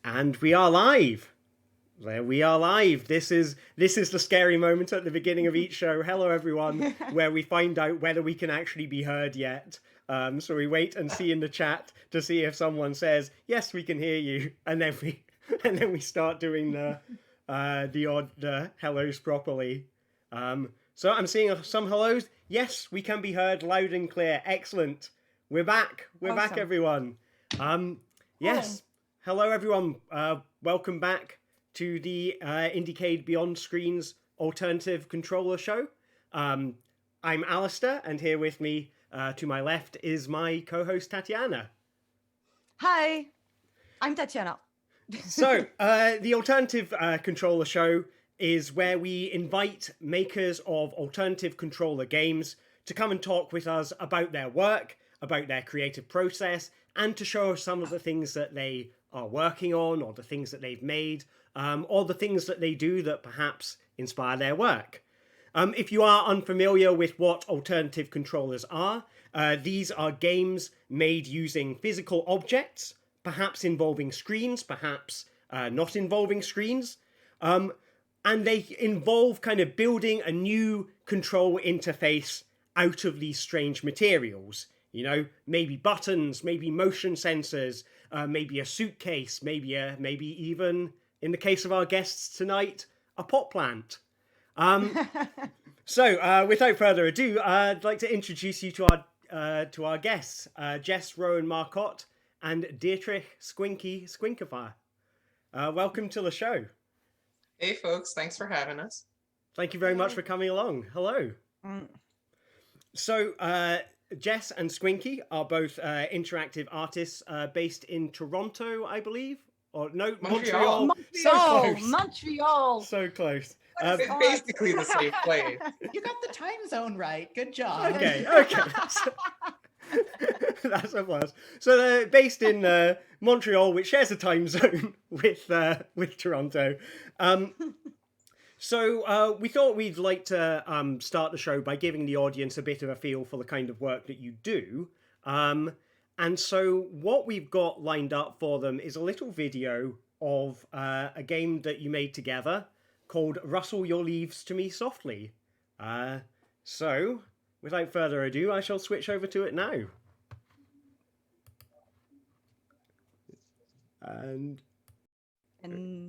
And we are live. There we are live. This is the scary moment at the beginning of each show. Hello, everyone, where we find out whether we can actually be heard yet. So we wait and see in the chat to see if someone says yes, we can hear you, and then we start doing the odd hellos properly. So I'm seeing some hellos. Yes, we can be heard loud and clear. Excellent. We're back. We're back, everyone. Yes. Hello, everyone. Welcome back to the IndieCade Beyond Screens Alternative Controller Show. I'm Alistair, and here with me to my left is my co-host Tatiana. Hi, I'm Tatiana. So, the Alternative Controller Show is where we invite makers of alternative controller games to come and talk with us about their work, about their creative process, and to show us some of the things that they are working on, or the things that they've made, or the things that they do that perhaps inspire their work. If you are unfamiliar with what alternative controllers are, these are games made using physical objects, perhaps involving screens, perhaps not involving screens. And they involve kind of building a new control interface out of these strange materials. You know, maybe buttons, maybe motion sensors, maybe a suitcase, maybe even, in the case of our guests tonight, a pot plant. So, without further ado, I'd like to introduce you to our guests, Jess, Rowan, Marcotte, and Dietrich, Squinkifer. Welcome to the show. Hey, folks. Thanks for having us. Thank you very much for coming along. Hello. So, Jess and Squinky are both interactive artists based in Toronto, I believe. Or no, Montreal. So close. Montreal. So close. Basically the same place. You got the time zone right. Good job. Okay. That's a plus. So they're based in Montreal, which shares a time zone with Toronto. So we thought we'd like to start the show by giving the audience a bit of a feel for the kind of work that you do. And so what we've got lined up for them is a little video of a game that you made together called Rustle Your Leaves to Me Softly. So without further ado, I shall switch over to it now. And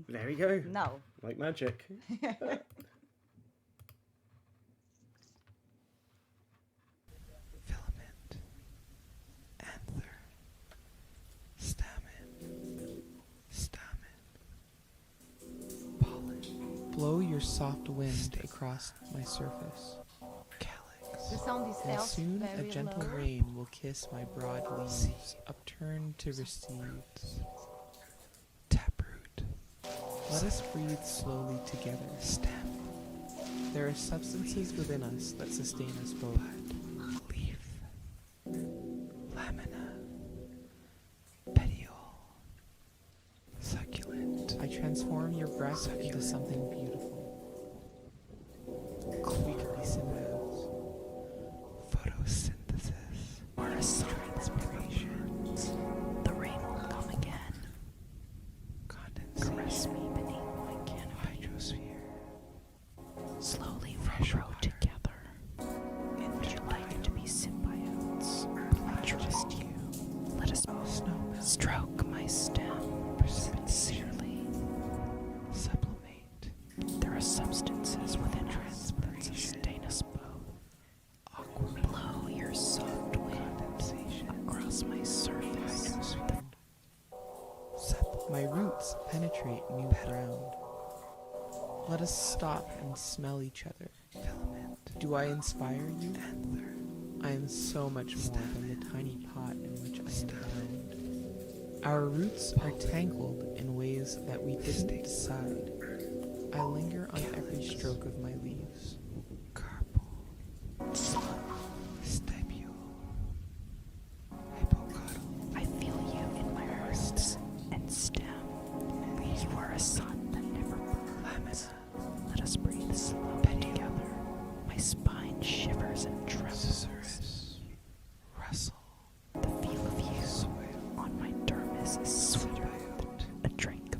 there we go. No. Like magic. Filament, anther, stamen, pollen. Blow your soft wind across my surface. Calyx. The sound is And soon a gentle low. rain will kiss my broad leaves, upturned to receive. Taproot. Let us breathe slowly together. Stem. There are substances within us that sustain us both. Leaf. Lamina. Petiole. Succulent. I transform your breath into something beautiful. Quickly symbiotes. Photosynthesis. Or a transpiration. The rain will come again. Condensation. Caress me beneath my canopy. Hydrosphere. Slowly we grow together. Would you like to be symbiotes? I trust you. Let us stroke my stem sincerely. Sublimate. There are substances within us that sustain us both. Blow your soft wind across my surface. My roots penetrate new ground. Let us stop and smell each other. Filament. Do I inspire you? Anther. I am so much more than the tiny pot in which I am bound. Our roots are tangled in ways that we didn't decide. I linger on every stroke of my leaves. Carpal. Stipule. Hypocotyl. I feel you in my roots and stem. You are a sun that never burns. Let us breathe slowly together. My spine shivers and trembles. Rustle. The feel of you on my dermis is sweeter than a drink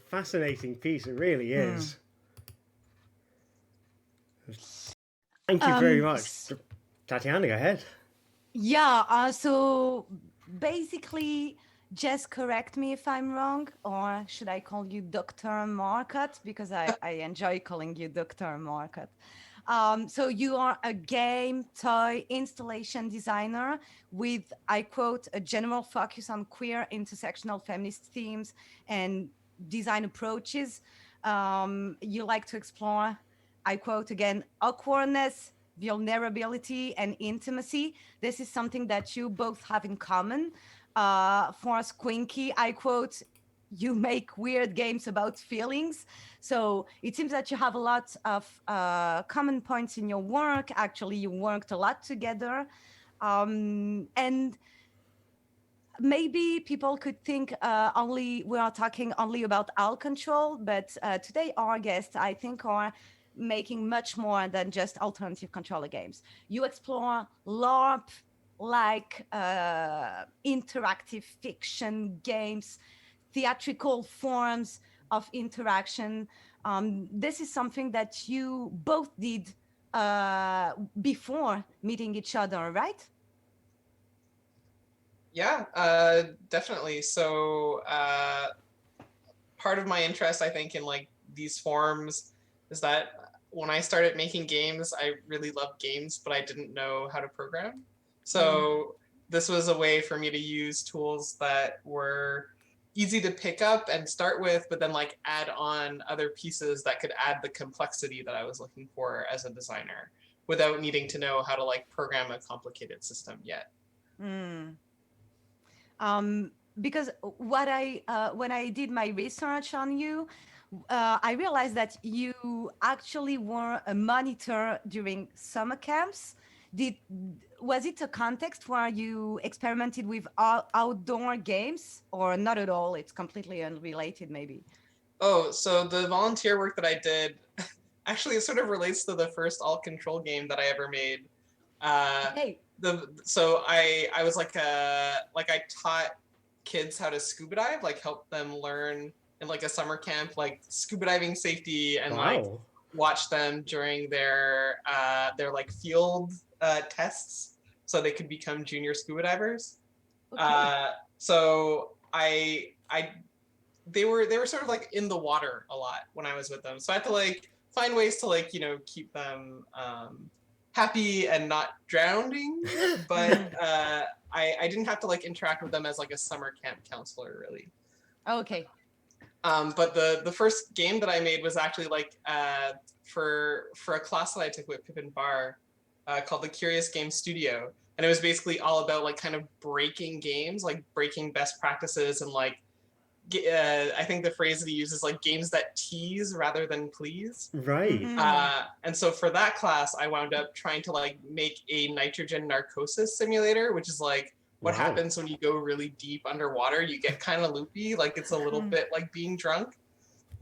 Fascinating piece, it really is. Thank you very much. Tatiana, go ahead. Yeah, so basically, just correct me if I'm wrong, or should I call you Dr. Marcotte? Because I enjoy calling you Dr. Marcotte. So you are a game toy installation designer with, I quote, a general focus on queer, intersectional, feminist themes and design approaches. You like to explore, I quote again, awkwardness, vulnerability, and intimacy. This is something that you both have in common. For Squinky, I quote, you make weird games about feelings. So it seems that you have a lot of common points in your work. Actually, you worked a lot together. And maybe people could think we are talking only about ALT control, but today our guests, I think, are making much more than just alternative controller games. You explore LARP, like interactive fiction games, theatrical forms of interaction. This is something that you both did before meeting each other, right? Yeah, definitely. So part of my interest, I think, in like these forms is that when I started making games, I really loved games, but I didn't know how to program. So this was a way for me to use tools that were easy to pick up and start with, but then like add on other pieces that could add the complexity that I was looking for as a designer without needing to know how to like program a complicated system yet. Because when I did my research on you, I realized that you actually were a monitor during summer camps. Was it a context where you experimented with outdoor games, or not at all? It's completely unrelated, maybe. Oh, so the volunteer work that I did, actually, it sort of relates to the first alt control game that I ever made. Okay. So I was like I taught kids how to scuba dive, like help them learn in like a summer camp, like scuba diving safety, and like watch them during their like field tests so they could become junior scuba divers. Okay. So they were sort of like in the water a lot when I was with them. So I had to like find ways to like, keep them happy and not drowning, but I didn't have to like interact with them as like a summer camp counselor, really. Okay. But the first game that I made was actually like for a class that I took with Pippin Barr called the Curious Game Studio, and it was basically all about like kind of breaking games, like breaking best practices, and like I think the phrase that he uses, like games that tease rather than please. Right. And so for that class, I wound up trying to like make a nitrogen narcosis simulator, which is like what happens when you go really deep underwater. You get kind of loopy, like it's a little bit like being drunk.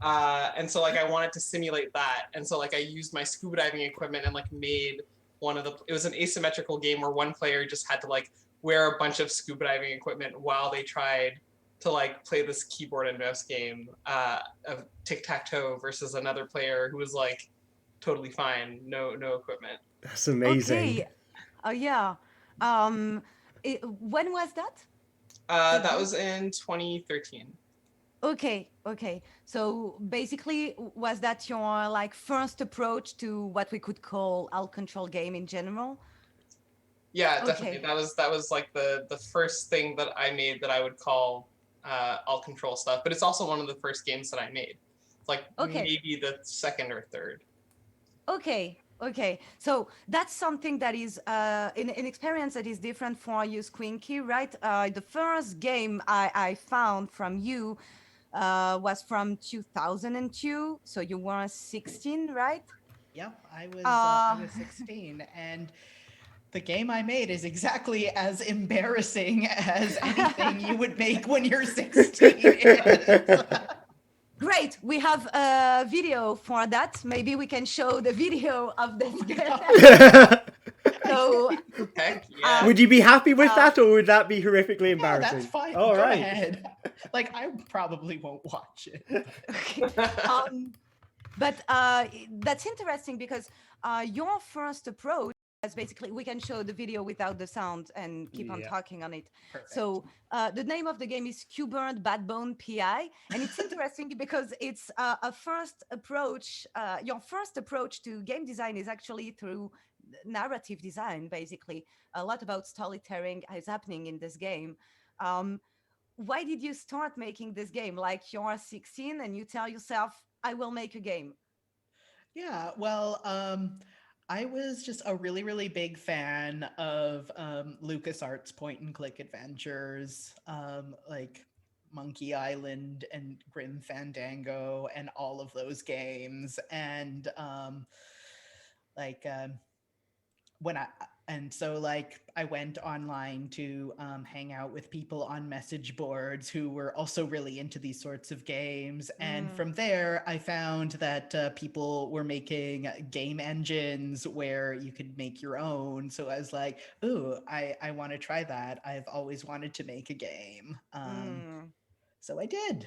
And so like I wanted to simulate that. And so like I used my scuba diving equipment and like made it was an asymmetrical game where one player just had to like wear a bunch of scuba diving equipment while they tried to like play this keyboard and mouse game of tic-tac-toe versus another player who was like totally fine, no equipment. That's amazing. Okay. Yeah. When was that? That was in 2013. Okay. So basically, was that your like first approach to what we could call alt control game in general? Yeah, definitely. That was like the first thing that I made that I would call alt control stuff, but it's also one of the first games that I made. Like maybe the second or third. Okay. So that's something that is an experience that is different for you, Squinky, right? The first game I found from you was from 2002. So you were 16, right? Yep, I was 16, and the game I made is exactly as embarrassing as anything you would make when you're 16. Great, we have a video for that. Maybe we can show the video of this game. So Heck yeah. Would you be happy with that, or would that be horrifically Yeah, embarrassing? that's fine. All Go right. ahead. Like, I probably won't watch it. but that's interesting because your first approach is basically, we can show the video without the sound and keep on talking on it. Perfect. So the name of the game is Qbert Backbone PI, and it's interesting because it's a first approach. Your first approach to game design is actually through narrative design. Basically, a lot about storytelling is happening in this game. Why did you start making this game? Like, you're 16 and you tell yourself, I will make a game. Yeah, well, I was just a really, really big fan of LucasArts point and click adventures, like Monkey Island and Grim Fandango and all of those games. And I went online to hang out with people on message boards who were also really into these sorts of games. And from there, I found that people were making game engines where you could make your own. So I was like, ooh, I want to try that. I've always wanted to make a game. So I did.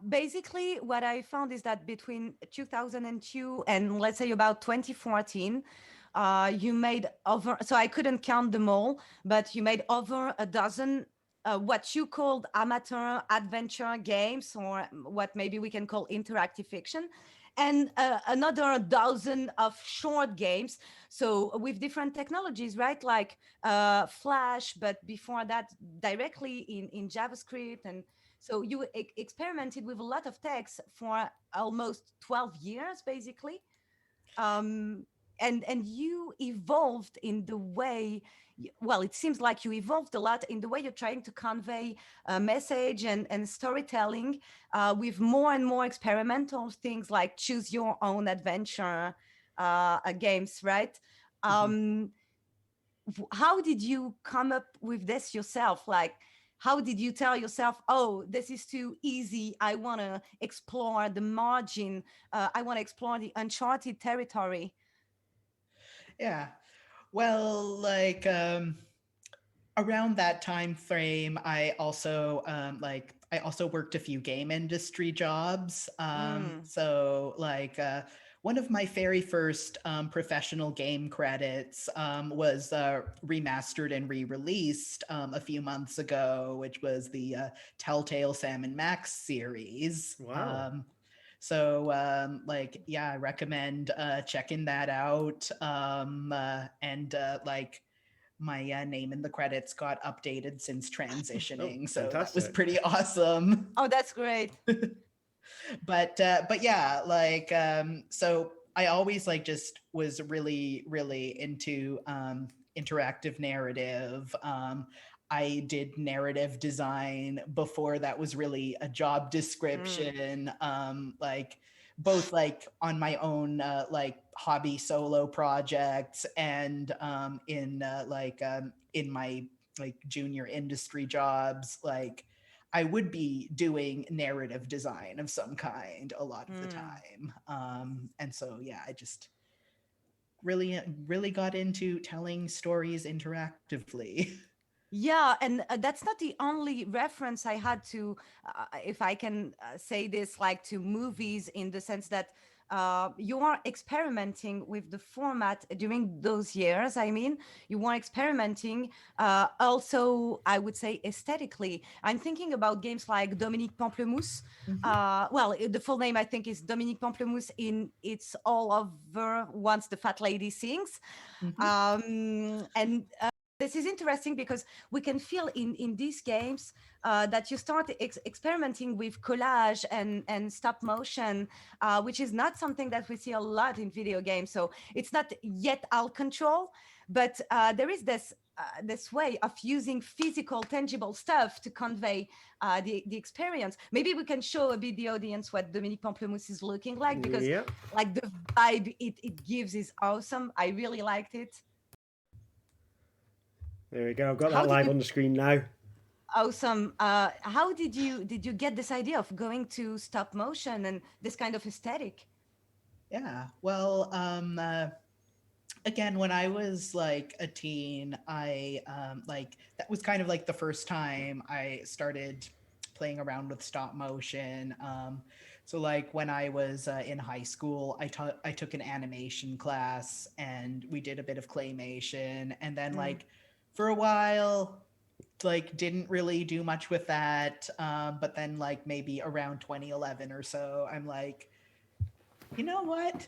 Basically what I found is that between 2002 and let's say about 2014, you made over, so I couldn't count them all, but you made over a dozen what you called amateur adventure games, or what maybe we can call interactive fiction, and another dozen of short games. So with different technologies, right? Like Flash, but before that, directly in JavaScript. And so you experimented with a lot of text for almost 12 years, basically. And you evolved in the way, well, it seems like you evolved a lot in the way you're trying to convey a message and storytelling with more and more experimental things like choose your own adventure games, right? How did you come up with this yourself? Like, how did you tell yourself, oh, this is too easy, I want to explore the margin, I want to explore the uncharted territory? Yeah. Well, like around that time frame, I also worked a few game industry jobs. So like one of my very first professional game credits was remastered and re-released a few months ago, which was the Telltale Sam and Max series. Wow. So I recommend checking that out. My name in the credits got updated since transitioning, so that was pretty awesome. Oh, that's great. But yeah, like so I always just was really, really into interactive narrative. I did narrative design before that was really a job description. Both on my own hobby solo projects and in my junior industry jobs, I would be doing narrative design of some kind a lot of the time. And so yeah, I just really got into telling stories interactively. Yeah, and that's not the only reference I had to, if I can say this, to movies, in the sense that you are experimenting with the format during those years. I mean, you are experimenting also, I would say, aesthetically. I'm thinking about games like Dominique Pamplemousse. Well, the full name, I think, is Dominique Pamplemousse in It's All Over Once the Fat Lady Sings. This is interesting because we can feel in these games that you start experimenting with collage and stop motion, which is not something that we see a lot in video games. So it's not yet alt control, but there is this way of using physical, tangible stuff to convey the experience. Maybe we can show a bit the audience what Dominique Pamplemousse is looking like, because the vibe it gives is awesome. I really liked it. There we go. I've got that live on the screen now. Awesome. How did you get this idea of going to stop motion and this kind of aesthetic? Yeah, well, again, when I was like a teen, I like that was kind of like the first time I started playing around with stop motion. So like when I was in high school, I took an animation class and we did a bit of claymation, and then like for a while like didn't really do much with that. But then like maybe around 2011 or so, I'm like, you know what?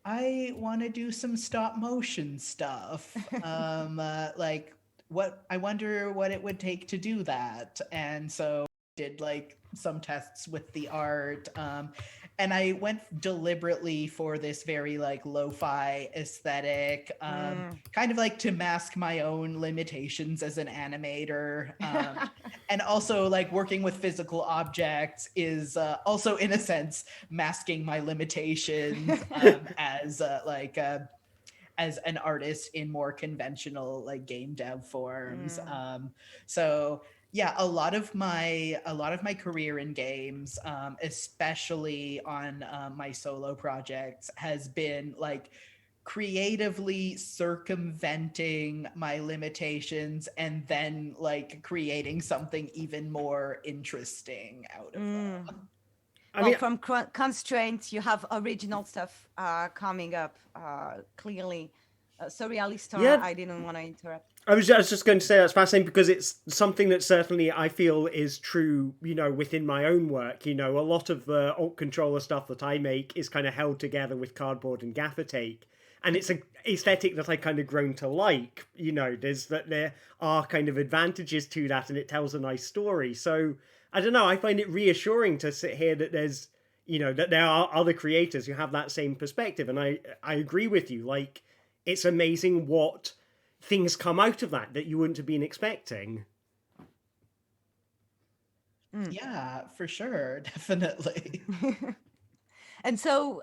I want to do some stop motion stuff. Like what I wonder what it would take to do that. And so did like some tests with the art. And I went deliberately for this very like lo-fi aesthetic, kind of like to mask my own limitations as an animator. And also like working with physical objects is also in a sense masking my limitations as an artist in more conventional like game dev forms. So yeah, a lot of my career in games, especially on my solo projects, has been like creatively circumventing my limitations and then like creating something even more interesting out of them. Well, from constraints, you have original stuff coming up clearly. Sorry, Alistair, I didn't want to interrupt. I was just going to say that's fascinating because it's something that certainly I feel is true, within my own work. A lot of the alt controller stuff that I make is kind of held together with cardboard and gaffer tape. And it's an aesthetic that I kind of grown to like. There are kind of advantages to that, and it tells a nice story. So I don't know. I find it reassuring to sit here that there's, that there are other creators who have that same perspective, and I agree with you. Like, it's amazing what things come out of that you wouldn't have been expecting. Yeah, for sure, definitely. And so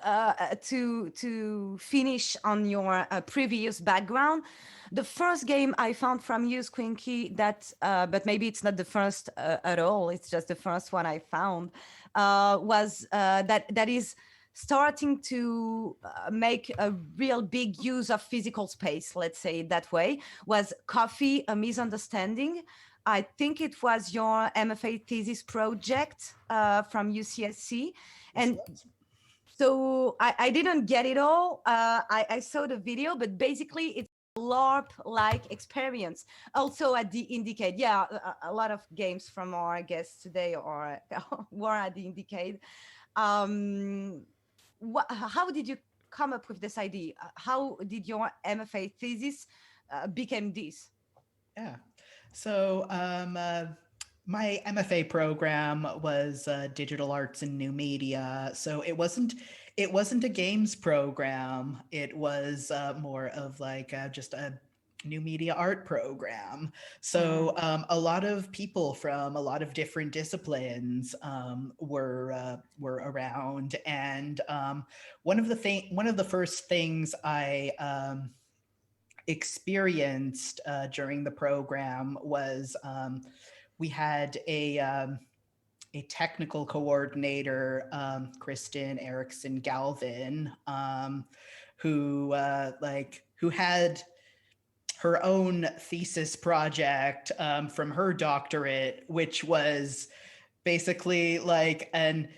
to finish on your previous background, the first game I found from you, Squinky, that but maybe it's not the first at all, it's just the first one I found, was that is starting to make a real big use of physical space, let's say it that way, was Coffee, A Misunderstanding. I think it was your MFA thesis project from UCSC. And so I didn't get it all. I saw the video, but basically it's a LARP-like experience. Also at the IndieCade. Yeah, a lot of games from our guests today were at the IndieCade. How did you come up with this idea? How did your MFA thesis become this? Yeah. So my MFA program was digital arts and new media. So it wasn't a games program. It was more of like just a new media art program. So a lot of people from a lot of different disciplines were around, and one of the first things I experienced during the program was we had a technical coordinator, Kristen Erickson Galvin, who had her own thesis project from her doctorate, which was basically like an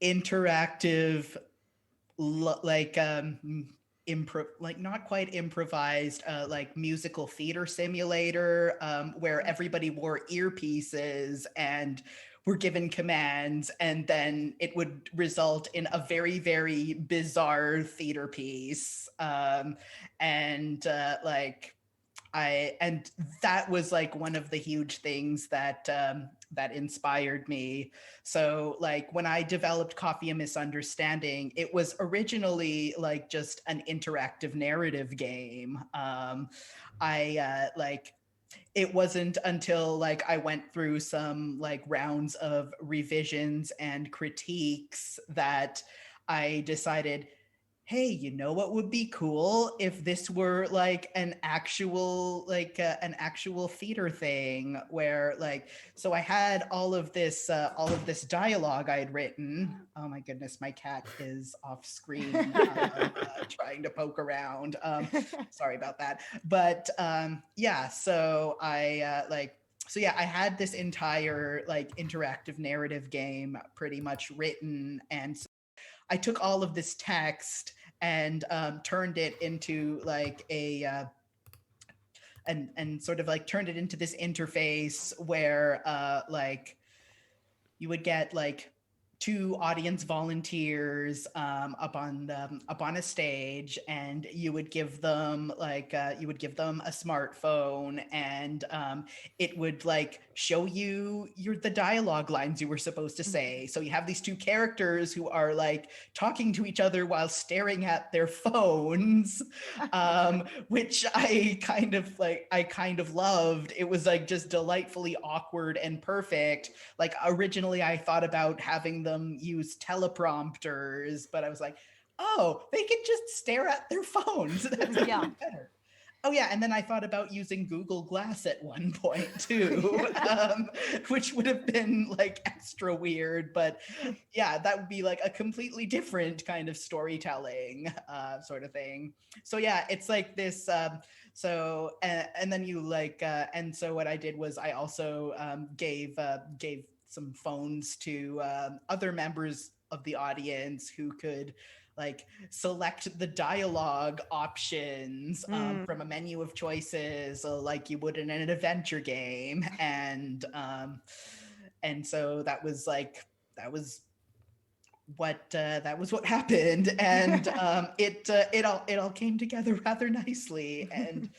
interactive, not quite improvised, like musical theater simulator, where everybody wore earpieces and were given commands, and then it would result in a very, very bizarre theater piece. And that was like one of the huge things that inspired me. So like when I developed Coffee, A Misunderstanding, it was originally like just an interactive narrative game. It wasn't until like I went through some like rounds of revisions and critiques that I decided, hey, you know what would be cool if this were like an actual theater thing where like, so I had all of this dialogue I had written. Oh my goodness, my cat is off screen trying to poke around. Sorry about that. But yeah, so I I had this entire like interactive narrative game pretty much written, and so I took all of this text and turned it into like and sort of like turned it into this interface where like you would get like two audience volunteers up on a stage, and you would give them a smartphone, and it would like show you the dialogue lines you were supposed to say. So you have these two characters who are like talking to each other while staring at their phones, which I kind of loved. It was like just delightfully awkward and perfect. Like originally I thought about having them use teleprompters, but I was like, oh, they could just stare at their phones. That's even better. Oh yeah, and then I thought about using Google Glass at one point too, which would have been like extra weird, but yeah, that would be like a completely different kind of storytelling sort of thing. So yeah, it's like this. And then you like, and so what I did was I also gave some phones to other members of the audience who could like select the dialogue options from a menu of choices, like you would in an adventure game. And so that was what happened. And it all came together rather nicely. And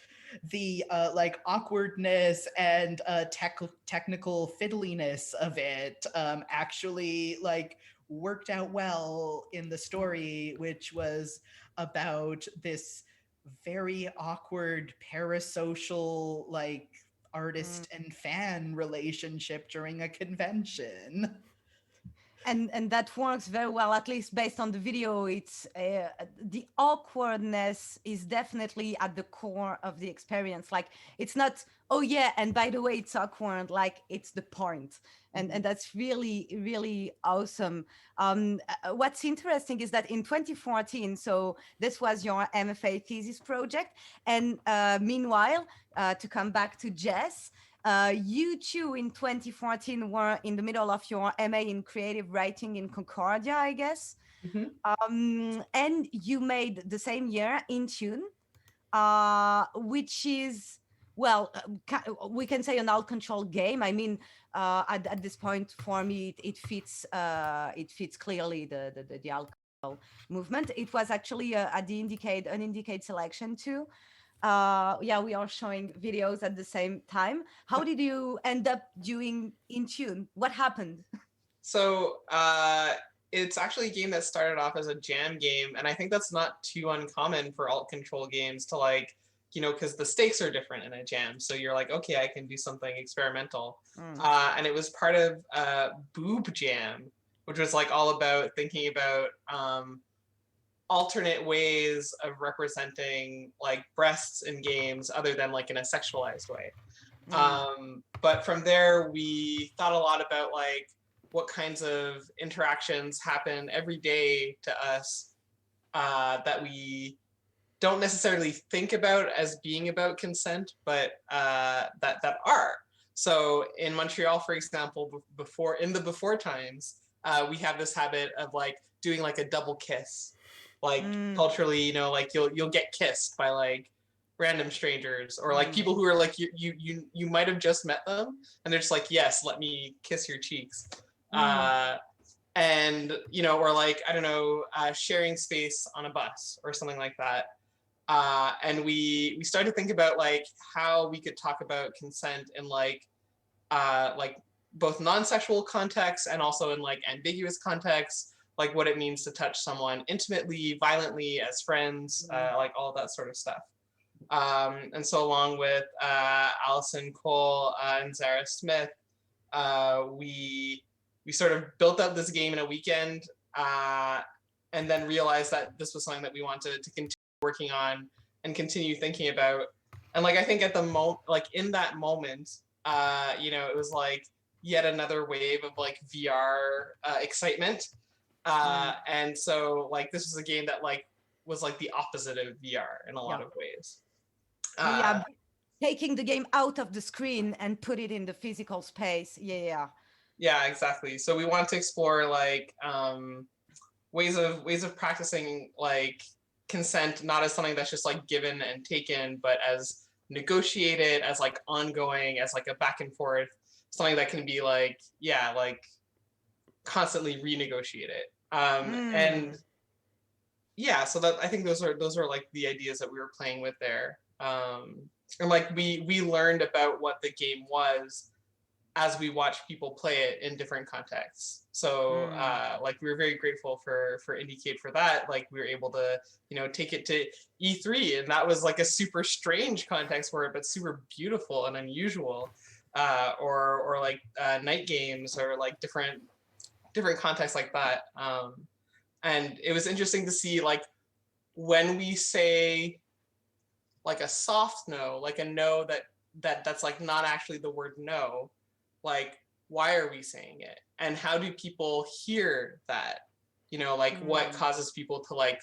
the like awkwardness and technical fiddliness of it actually like worked out well in the story, which was about this very awkward parasocial like artist and fan relationship during a convention. And that works very well, at least based on the video. It's the awkwardness is definitely at the core of the experience. Like it's not, oh yeah, and by the way it's awkward, like it's the point. And that's really, really awesome. What's interesting is that in 2014, so this was your MFA thesis project, and meanwhile, to come back to Jess, you too in 2014 were in the middle of your MA in creative writing in Concordia, I guess. And you made the same year In Tune, which is, well, we can say an out-control game. I mean, at this point, for me, it fits clearly the out-control movement. It was actually at the IndieCade, an IndieCade selection too. Yeah, we are showing videos at the same time. How did you end up doing In Tune? What happened? So it's actually a game that started off as a jam game, and I think that's not too uncommon for alt control games to like, you know, because the stakes are different in a jam. So you're like, okay, I can do something experimental. And it was part of Boob Jam, which was like all about thinking about alternate ways of representing like breasts in games other than like in a sexualized way. But from there, we thought a lot about like what kinds of interactions happen every day to us that we don't necessarily think about as being about consent, but that are. So in Montreal, for example, before times, we have this habit of like doing like a double kiss. Like culturally, you know, like you'll get kissed by like random strangers or like people who are like you might have just met them and they're just like, yes, let me kiss your cheeks. And you know, or like, I don't know, sharing space on a bus or something like that. And we started to think about like how we could talk about consent in like both non-sexual contexts and also in like ambiguous contexts, like what it means to touch someone intimately, violently, as friends, like all that sort of stuff. And so along with Alison Cole and Zara Smith, we sort of built up this game in a weekend. and then realized that this was something that we wanted to continue working on and continue thinking about. And like I think at the like in that moment, you know, it was like yet another wave of like VR excitement. And so like this was a game that like was like the opposite of VR in a lot of ways. Yeah, taking the game out of the screen and put it in the physical space. Yeah, exactly. So we want to explore like ways of practicing like consent, not as something that's just like given and taken, but as negotiated, as like ongoing, as like a back and forth, something that can be like, yeah, like constantly renegotiated. And yeah, so that I think those are like the ideas that we were playing with there. And like we learned about what the game was as we watched people play it in different contexts. So like we were very grateful for IndieCade for that. Like we were able to, you know, take it to E3, and that was like a super strange context for it, but super beautiful and unusual. Or like night games, or like different contexts like that. And it was interesting to see like when we say like a soft no, like a no that's like not actually the word no, like why are we saying it, and how do people hear that, you know, like what causes people to like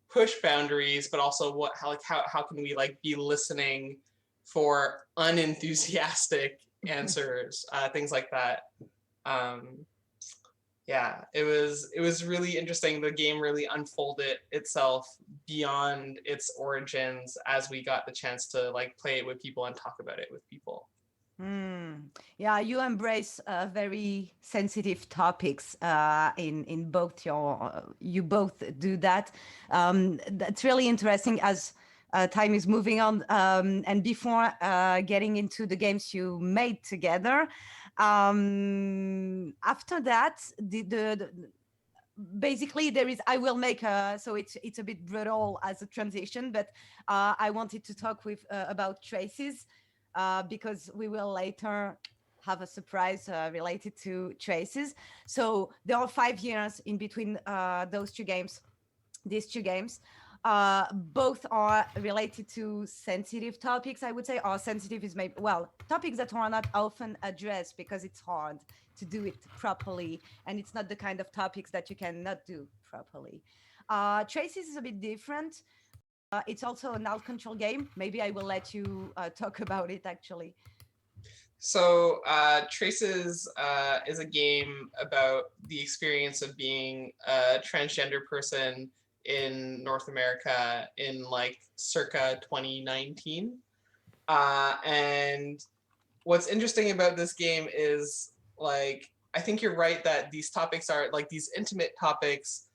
push boundaries, but also how can we like be listening for unenthusiastic answers, things like that. Yeah, it was really interesting. The game really unfolded itself beyond its origins as we got the chance to like play it with people and talk about it with people. Yeah, you embrace very sensitive topics in both you both do that. That's really interesting as time is moving on. And before getting into the games you made together, after that, basically there is, I will make so it's a bit brutal as a transition, but I wanted to talk about Traces. Because we will later have a surprise related to Traces. So there are 5 years in between these two games. Both are related to sensitive topics, I would say, or sensitive is maybe, well, topics that are not often addressed because it's hard to do it properly. And it's not the kind of topics that you cannot do properly. Traces is a bit different. It's also an alt control game. Maybe I will let you talk about it, actually. So Traces is a game about the experience of being a transgender person in North America in like circa 2019. And what's interesting about this game is like, I think you're right that these topics are like these intimate topics,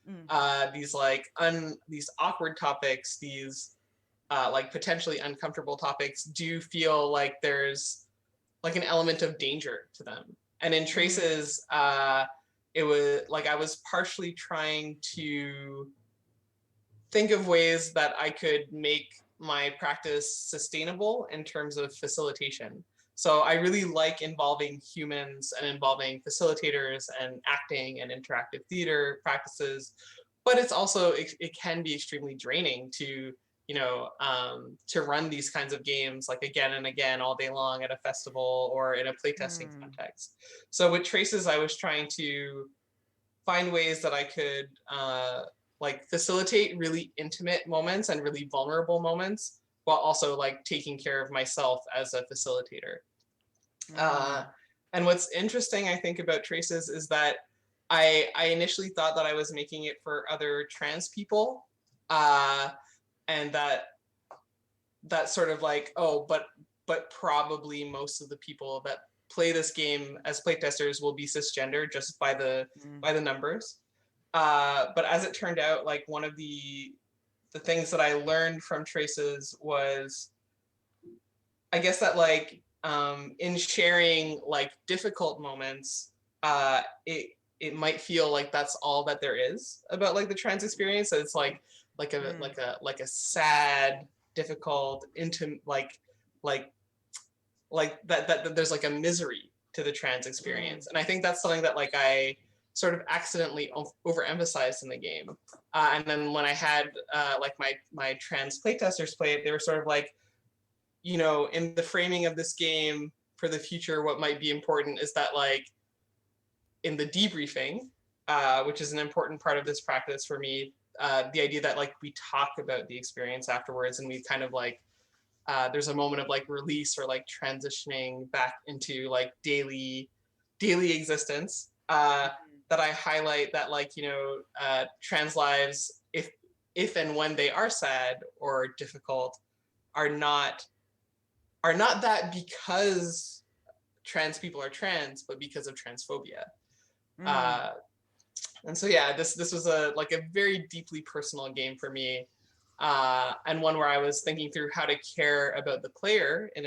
these like these awkward topics, these like potentially uncomfortable topics do feel like there's like an element of danger to them. And in Traces, it was like I was partially trying to think of ways that I could make my practice sustainable in terms of facilitation. So I really like involving humans and involving facilitators and acting and interactive theater practices, but it's also, it can be extremely draining to, you know, to run these kinds of games like again and again all day long at a festival or in a playtesting context. So with Traces, I was trying to find ways that I could like facilitate really intimate moments and really vulnerable moments, while also like taking care of myself as a facilitator. And what's interesting, I think, about Traces is that I initially thought that I was making it for other trans people, and that sort of like, oh, but probably most of the people that play this game as playtesters will be cisgender just by the numbers. But as it turned out, like one of the things that I learned from Traces was, I guess that like in sharing like difficult moments, it might feel like that's all that there is about like the trans experience. So it's like a sad, difficult, intimate, like that there's like a misery to the trans experience. And I think that's something that like I sort of accidentally overemphasized in the game. And then when I had like my trans playtesters play it, they were sort of like, you know, in the framing of this game for the future, what might be important is that like in the debriefing, which is an important part of this practice for me, the idea that like we talk about the experience afterwards and we kind of like, there's a moment of like release or like transitioning back into like daily existence, that I highlight that like, you know, trans lives, if and when they are sad or difficult, are not that because trans people are trans, but because of transphobia. And so yeah, this was a very deeply personal game for me, and one where I was thinking through how to care about the player in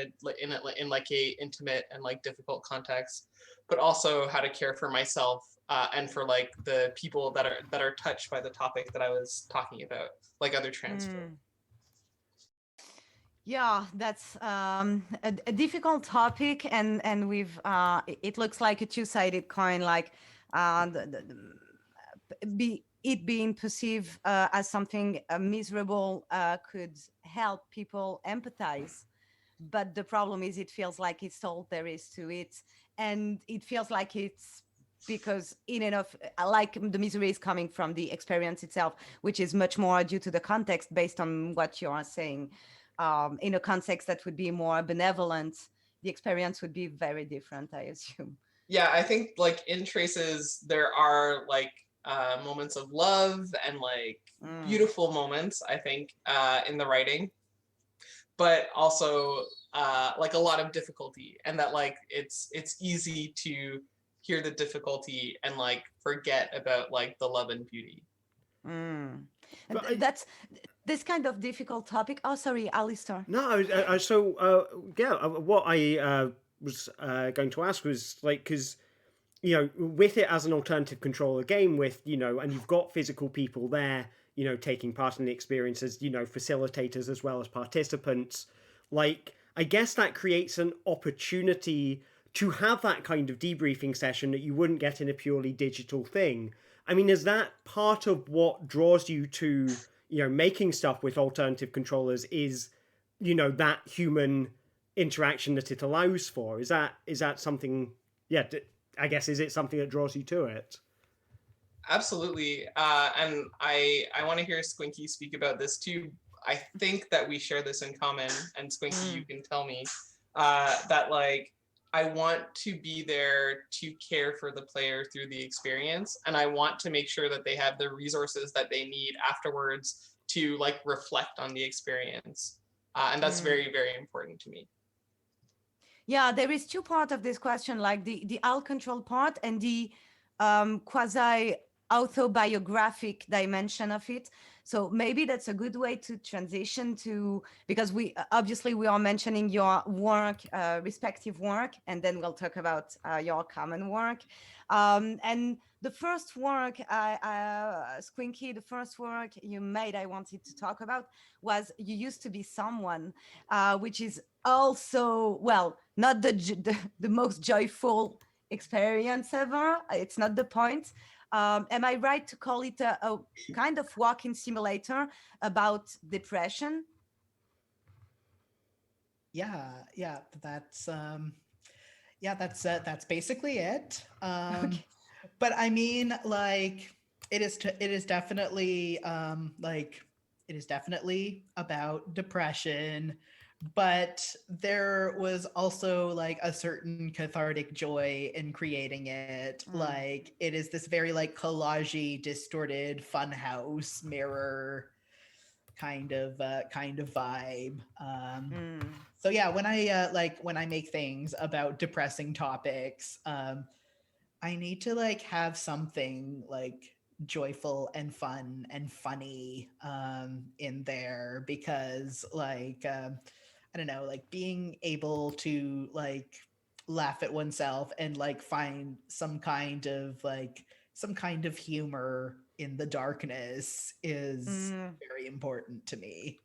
like a intimate and like difficult context, but also how to care for myself and for like the people that are touched by the topic that I was talking about, like other trans folk. Yeah, that's a difficult topic, and we've it looks like a two-sided coin. Like it being perceived as something miserable could help people empathize, but the problem is it feels like it's all there is to it, and it feels like it's because in and of like the misery is coming from the experience itself, which is much more due to the context based on what you are saying. In a context that would be more benevolent, the experience would be very different, I assume. Yeah, I think like in Traces there are like moments of love and like beautiful moments, I think, in the writing, but also like a lot of difficulty, and that like it's easy to hear the difficulty and like forget about like the love and beauty. That's this kind of difficult topic. Oh, sorry, Alistair. No, what I was going to ask was like, because you know, with it as an alternative controller game, with you know, and you've got physical people there, you know, taking part in the experience as you know, facilitators as well as participants. Like, I guess that creates an opportunity to have that kind of debriefing session that you wouldn't get in a purely digital thing. I mean, is that part of what draws you to, you know, making stuff with alternative controllers? Is, you know, that human interaction that it allows for? Is that something? Yeah, I guess, is it something that draws you to it? Absolutely, and I want to hear Squinky speak about this too. I think that we share this in common, and Squinky, you can tell me that like I want to be there to care for the player through the experience, and I want to make sure that they have the resources that they need afterwards to like reflect on the experience, and that's very, very important to me. Yeah, there is two parts of this question, like the ALT control part and the quasi autobiographic dimension of it. So maybe that's a good way to transition to, because we obviously we are mentioning your work, respective work, and then we'll talk about your common work. And the first work, Squinky, the first work you made, I wanted to talk about was You Used to Be Someone, which is also, well, not the most joyful experience ever. It's not the point. Am I right to call it a kind of walking simulator about depression? Yeah, that's basically it. Okay. But I mean, like, it is definitely it is definitely about depression, but there was also like a certain cathartic joy in creating it. Like, it is this very like collagey, distorted funhouse mirror kind of vibe. So yeah, when I make things about depressing topics, I need to like have something like joyful and fun and funny in there, because like I don't know, like being able to like laugh at oneself and like find some kind of humor in the darkness is very important to me.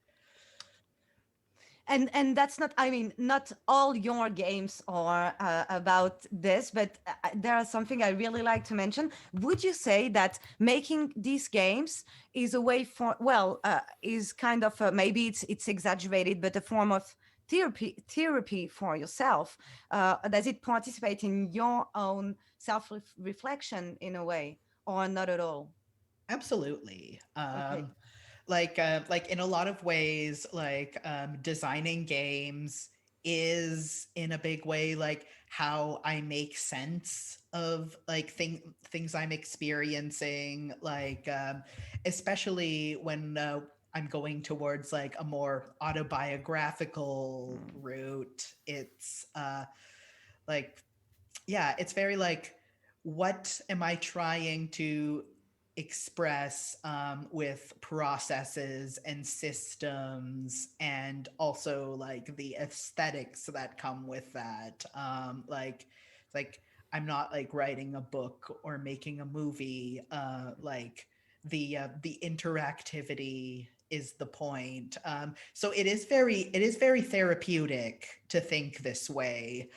and that's not, I mean, not all your games are about this, but there are something I really like to mention. Would you say that making these games is a way for, well, is kind of maybe it's exaggerated, but a form of therapy for yourself? Does it participate in your own self-reflection in a way, or not at all? Absolutely. Okay. Like in a lot of ways, designing games is in a big way like how I make sense of like things I'm experiencing, especially when I'm going towards like a more autobiographical route. It's like yeah, it's very like, what am I trying to express with processes and systems, and also like the aesthetics that come with that. Like I'm not like writing a book or making a movie. The interactivity is the point. So it is very therapeutic to think this way.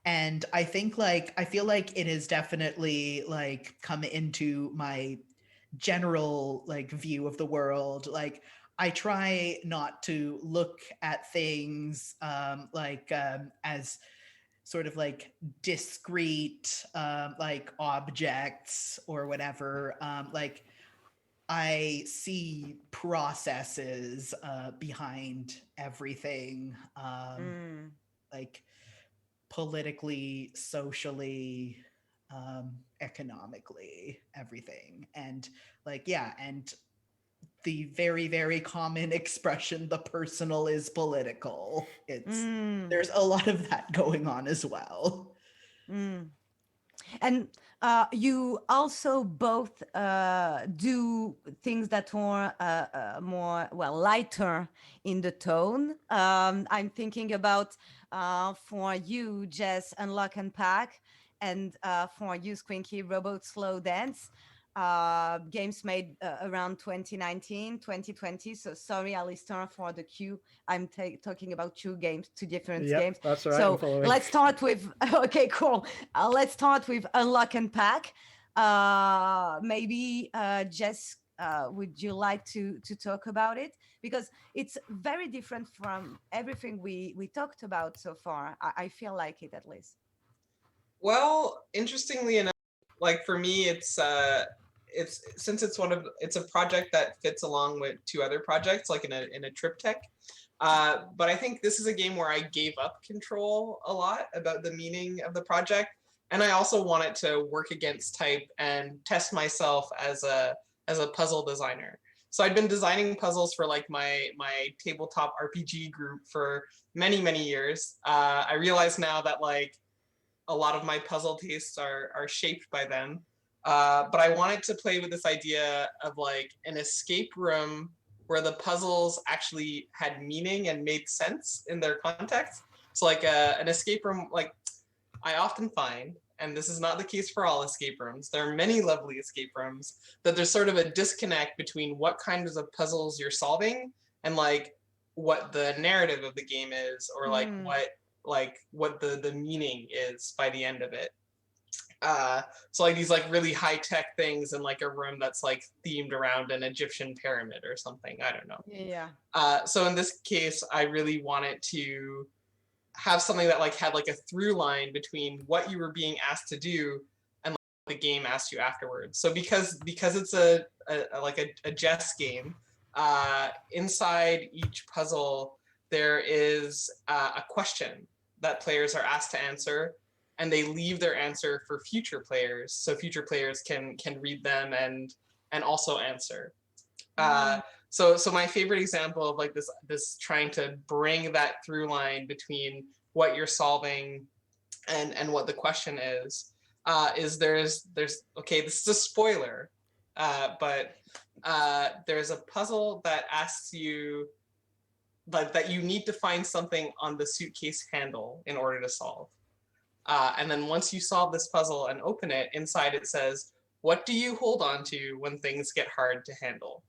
And I think like, I feel like it has definitely like come into my general like view of the world. Like I try not to look at things as sort of like discrete like objects or whatever. Like I see processes behind everything, like politically, socially, economically, everything. And like, yeah, and the very common expression, the personal is political. There's a lot of that going on as well. And you also both do things that are more, well, lighter in the tone. I'm thinking about for you, Jess, Unlock and Pack, and for you, Squinky, Robot Slow Dance. Games made around 2019, 2020. So sorry, Alistair, for the queue. I'm talking about two different games. That's all right. So I'm following. let's start with, okay, cool. Let's start with Unlock and Pack. Maybe Jess, would you like to talk about it? Because it's very different from everything we talked about so far. I feel like it, at least. Well, interestingly enough, like for me, it's since it's a project that fits along with two other projects, like in a triptych. But I think this is a game where I gave up control a lot about the meaning of the project, and I also wanted to work against type and test myself as a puzzle designer. So I'd been designing puzzles for like my tabletop RPG group for many years. I realize now that like a lot of my puzzle tastes are shaped by them. But I wanted to play with this idea of like an escape room where the puzzles actually had meaning and made sense in their context. So like an escape room, like I often find, and this is not the case for all escape rooms, there are many lovely escape rooms, that there's sort of a disconnect between what kinds of puzzles you're solving and like what the narrative of the game is, or like what the meaning is by the end of it. So like these like really high tech things in like a room that's like themed around an Egyptian pyramid or something. I don't know. Yeah. So in this case, I really wanted to have something that like had like a through line between what you were being asked to do and like, the game asked you afterwards. So because it's a Jess game, inside each puzzle there is a question that players are asked to answer, and they leave their answer for future players, so future players can read them and also answer. So my favorite example of like this trying to bring that through line between what you're solving and what the question is there's okay, this is a spoiler, but there's a puzzle that asks you that you need to find something on the suitcase handle in order to solve. And then once you solve this puzzle and open it, inside it says, what do you hold on to when things get hard to handle?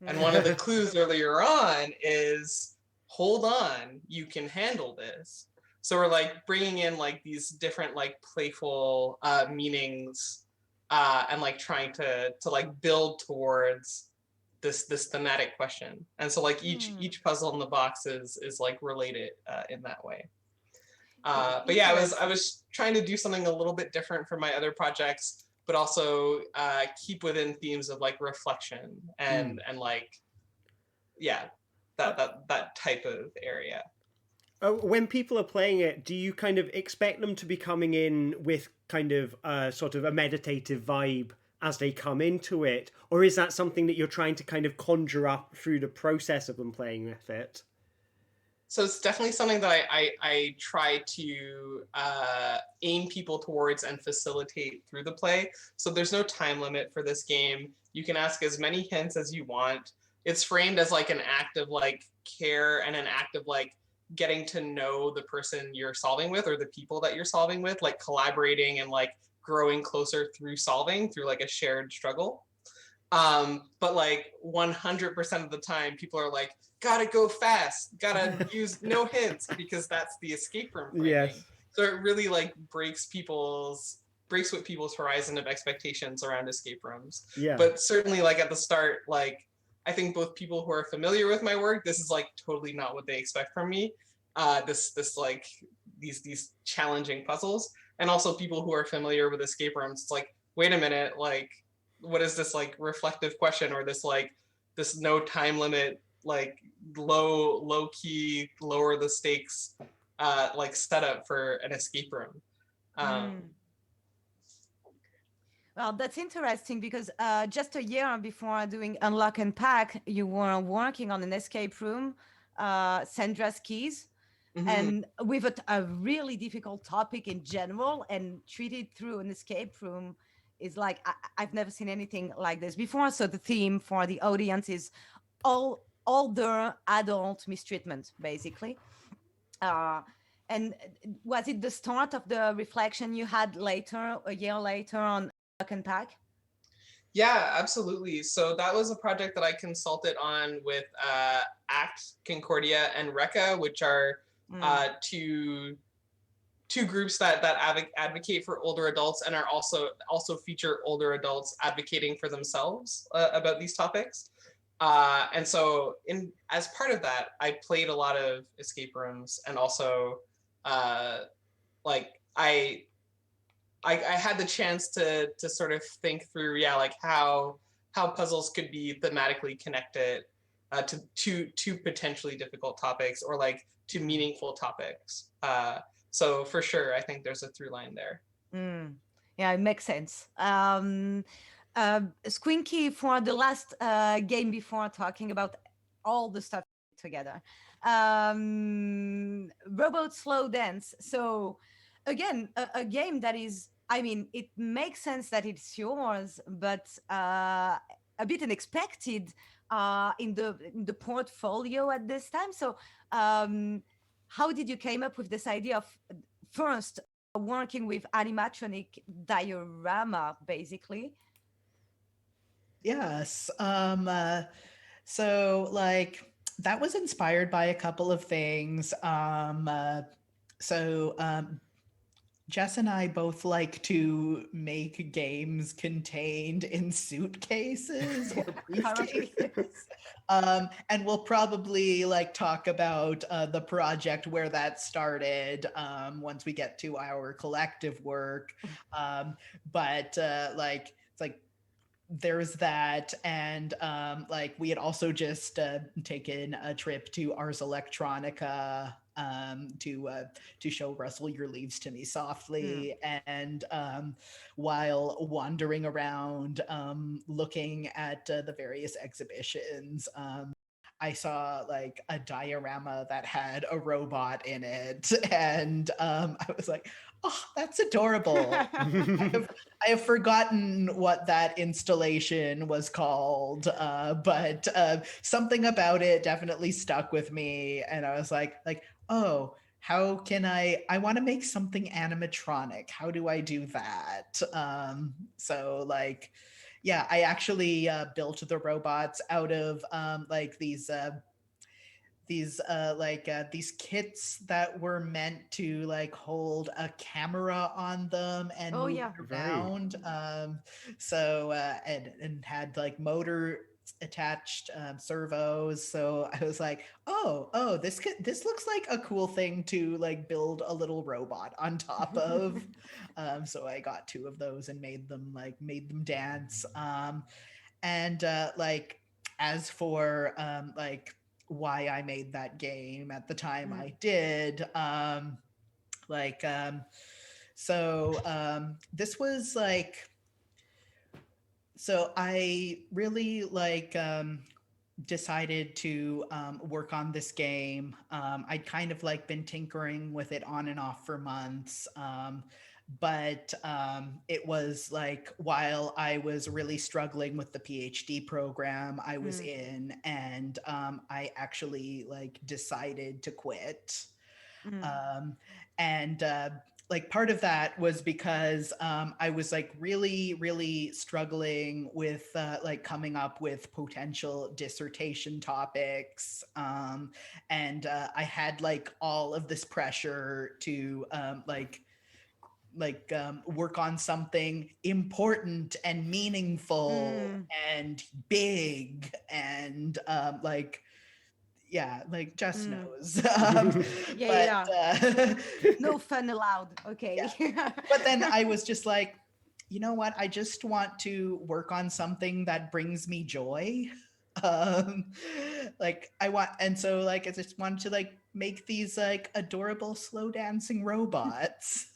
And one of the clues earlier on is hold on, you can handle this. So we're like bringing in like these different like playful meanings and like trying to like build towards this thematic question. And so like each puzzle in the box is like related in that way. But yeah, I was trying to do something a little bit different from my other projects, but also keep within themes of like reflection and like, yeah, that type of area. When people are playing it, do you kind of expect them to be coming in with kind of sort of a meditative vibe as they come into it? Or is that something that you're trying to kind of conjure up through the process of them playing with it? So it's definitely something that I try to aim people towards and facilitate through the play. So there's no time limit for this game. You can ask as many hints as you want. It's framed as like an act of like care and an act of like getting to know the person you're solving with or the people that you're solving with, like collaborating and like growing closer through solving through like a shared struggle. But like 100% of the time people are like, gotta go fast, gotta use no hints, because that's the escape room framing. Yes. So it really like breaks with people's horizon of expectations around escape rooms. Yeah. But certainly like at the start, like I think both people who are familiar with my work, this is like totally not what they expect from me. This like these challenging puzzles, and also people who are familiar with escape rooms, it's like, wait a minute, like what is this like reflective question, or this no time limit, like low key, lower the stakes like setup for an escape room. Well, that's interesting because just a year before doing Unlock and Pack, you were working on an escape room, Sandra's Keys, and with a really difficult topic in general, and treated through an escape room is like, I've never seen anything like this before. So the theme for the audience is older adult mistreatment, basically. And was it the start of the reflection you had later, a year later, on Unlock and Pack? Yeah, absolutely. So that was a project that I consulted on with ACT, Concordia, and RECA, which are two groups that advocate for older adults and are also feature older adults advocating for themselves about these topics. And so as part of that, I played a lot of escape rooms, and also like I had the chance to sort of think through, like how puzzles could be thematically connected to potentially difficult topics, or like to meaningful topics. So for sure, I think there's a through line there. Yeah, it makes sense. Squinky, for the last game before talking about all the stuff together, Robot Slow Dance. So again, a game that is, I mean, it makes sense that it's yours, but a bit unexpected in the portfolio at this time. So how did you came up with this idea of first working with animatronic diorama, basically? Yes. So like that was inspired by a couple of things. Jess and I both like to make games contained in suitcases or briefcases. And we'll probably like talk about the project where that started once we get to our collective work. But like it's like there's that, and like we had also just taken a trip to Ars Electronica to show Rustle Your Leaves to Me Softly. And while wandering around looking at the various exhibitions, I saw like a diorama that had a robot in it, and I was like, oh, that's adorable. I have forgotten what that installation was called, but something about it definitely stuck with me, and I was like, oh, how can I want to make something animatronic. How do I do that? So like, yeah, I actually built the robots out of like these these kits that were meant to like hold a camera on them and Oh, move yeah. it around. And had like motor attached servos. So I was like, oh, this looks like a cool thing to like build a little robot on top of. So I got 2 of those and made them dance. And like as for like why I made that game at the time I did, this was like, so I really like decided to work on this game. I'd kind of like been tinkering with it on and off for months. But it was like while I was really struggling with the PhD program I was in, and I actually like decided to quit. Like part of that was because I was like really struggling with like coming up with potential dissertation topics, and I had like all of this pressure to work on something important and meaningful and big and like Jess knows. No fun allowed. Okay. Yeah. But then I was just like, you know what? I just want to work on something that brings me joy. I just wanted to like make these like adorable slow dancing robots.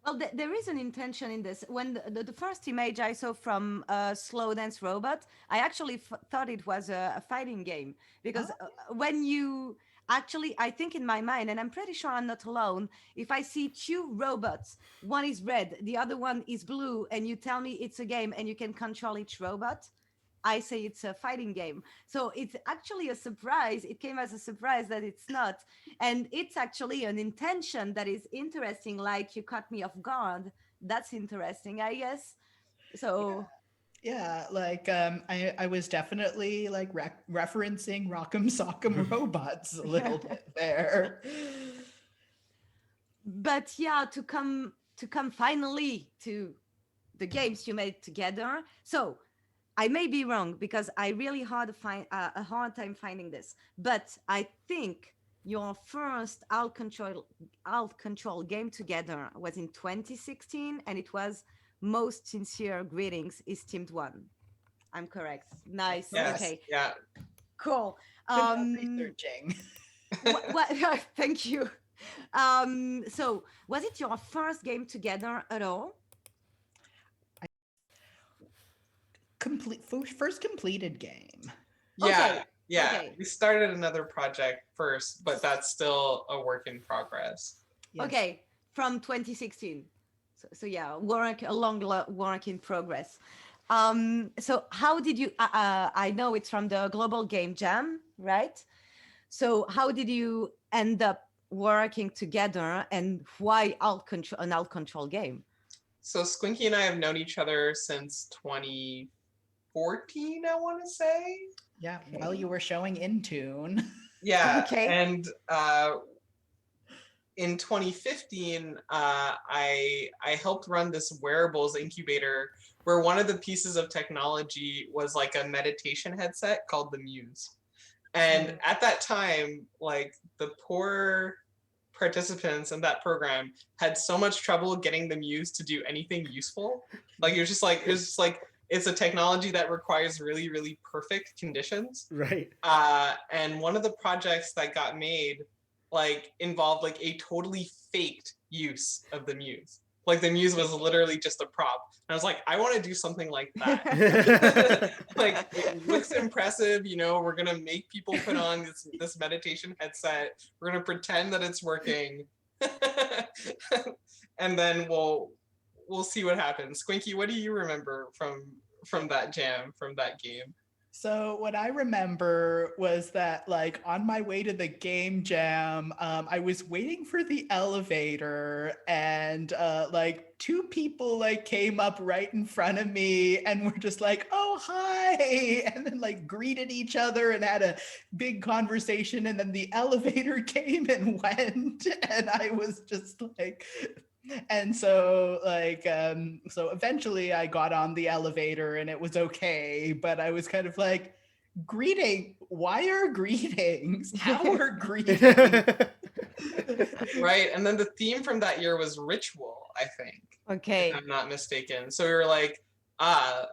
Well, there is an intention in this. When the first image I saw from a slow dance robot, I actually thought it was a fighting game, because when you actually, I think in my mind, and I'm pretty sure I'm not alone, if I see 2 robots, one is red, the other one is blue, and you tell me it's a game and you can control each robot, I say it's a fighting game. So it's actually a surprise. It came as a surprise that it's not. And it's actually an intention that is interesting, like you caught me off guard. That's interesting, I guess. So yeah, like I was definitely like referencing Rock'em Sock'em Robots a little bit there. But yeah, to come finally to the games you made together. So I may be wrong because I really had a hard time finding this, but I think your first alt control game together was in 2016, and it was Most Sincere Greetings Esteemed One. I'm correct. Nice. Yes. Okay. Yeah. Cool. Researching. what thank you. So was it your first game together at all? First completed game. Yeah. Yeah. Okay. We started another project first, but that's still a work in progress. Yes. Okay, from 2016. So yeah, a long work in progress. So how did you? I know it's from the Global Game Jam, right? So how did you end up working together, and why an alt control game? So Squinky and I have known each other since 2014, I want to say. Yeah, well, you were showing Intune. Yeah, Okay. and in 2015, I helped run this wearables incubator where one of the pieces of technology was like a meditation headset called the Muse. And at that time, like the poor participants in that program had so much trouble getting the Muse to do anything useful. Like it's a technology that requires really, really perfect conditions. Right. And one of the projects that got made like involved like a totally faked use of the Muse. Like the Muse was literally just a prop. And I was like, I want to do something like that. Like it looks impressive, you know, we're gonna make people put on this meditation headset. We're gonna pretend that it's working. And then we'll see what happens. Squinky, what do you remember from that jam, from that game? So what I remember was that, like, on my way to the game jam, I was waiting for the elevator, and like 2 people like came up right in front of me and were just like, "Oh, hi," and then like greeted each other and had a big conversation. And then the elevator came and went, and I was just like. And so like so eventually I got on the elevator and it was okay, but I was kind of like, why are greetings, how are greetings? Right. And then the theme from that year was ritual, I think, Okay. if I'm not mistaken. So we were like, I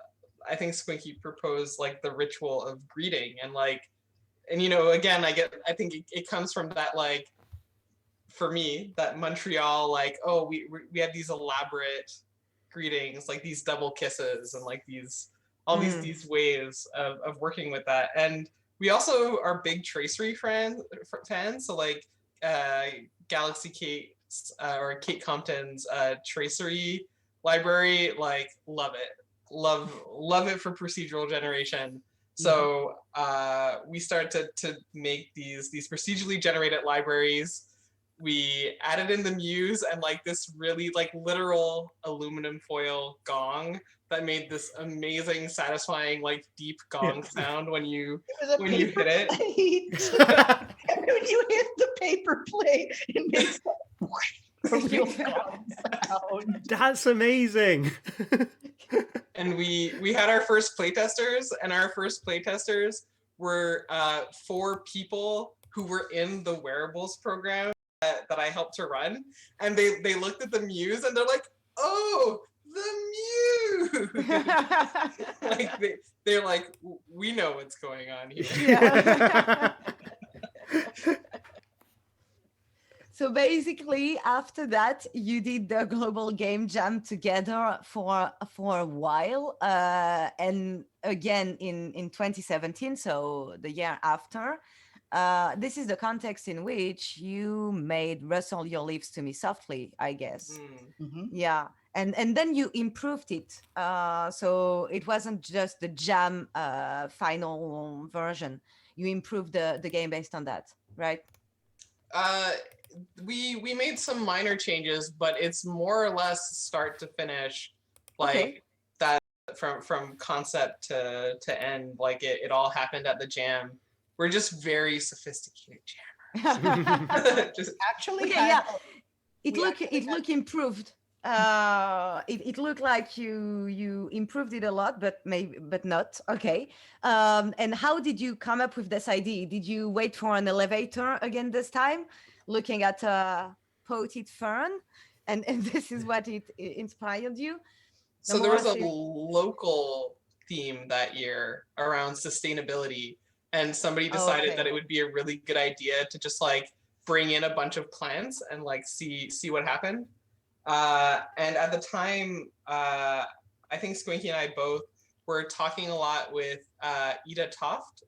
think Squinky proposed like the ritual of greeting, and like, and you know, again, I think it comes from that, like, for me, that Montreal, like, oh, we had these elaborate greetings, like these double kisses, and like all these ways of working with that. And we also are big tracery fans. So like Galaxy Kate's or Kate Compton's tracery library, like, love it for procedural generation. So we started to make these procedurally generated libraries. We added in the Muse and like this really like literal aluminum foil gong that made this amazing, satisfying, like deep gong sound when you hit it. And when you hit the paper plate, it makes a real gong sound. That's amazing. And we had our first playtesters, and our first playtesters were 4 people who were in the wearables program that I helped to run, and they looked at the Muse and they're like, "Oh, the Muse!" Like they're like, "We know what's going on here." Yeah. So basically, after that, you did the Global Game Jam together for a while, and again in 2017, so the year after. This is the context in which you made Rustle Your Leaves to Me Softly, I guess. Mm-hmm. Yeah, and then you improved it. So it wasn't just the jam final version. You improved the game based on that, right? We made some minor changes, but it's more or less start to finish, like Okay. that from concept to end. Like it all happened at the jam. We're just very sophisticated jammers. Just, Actually, Okay, yeah. It we looked improved. It looked like you improved it a lot, but not. Okay. And how did you come up with this idea? Did you wait for an elevator again this time, looking at a potted fern, and this is what it inspired you? so there was a local theme that year around sustainability, and somebody decided that it would be a really good idea to just like bring in a bunch of plants and like see what happened. And at the time, I think Squinky and I both were talking a lot with Ida Toft,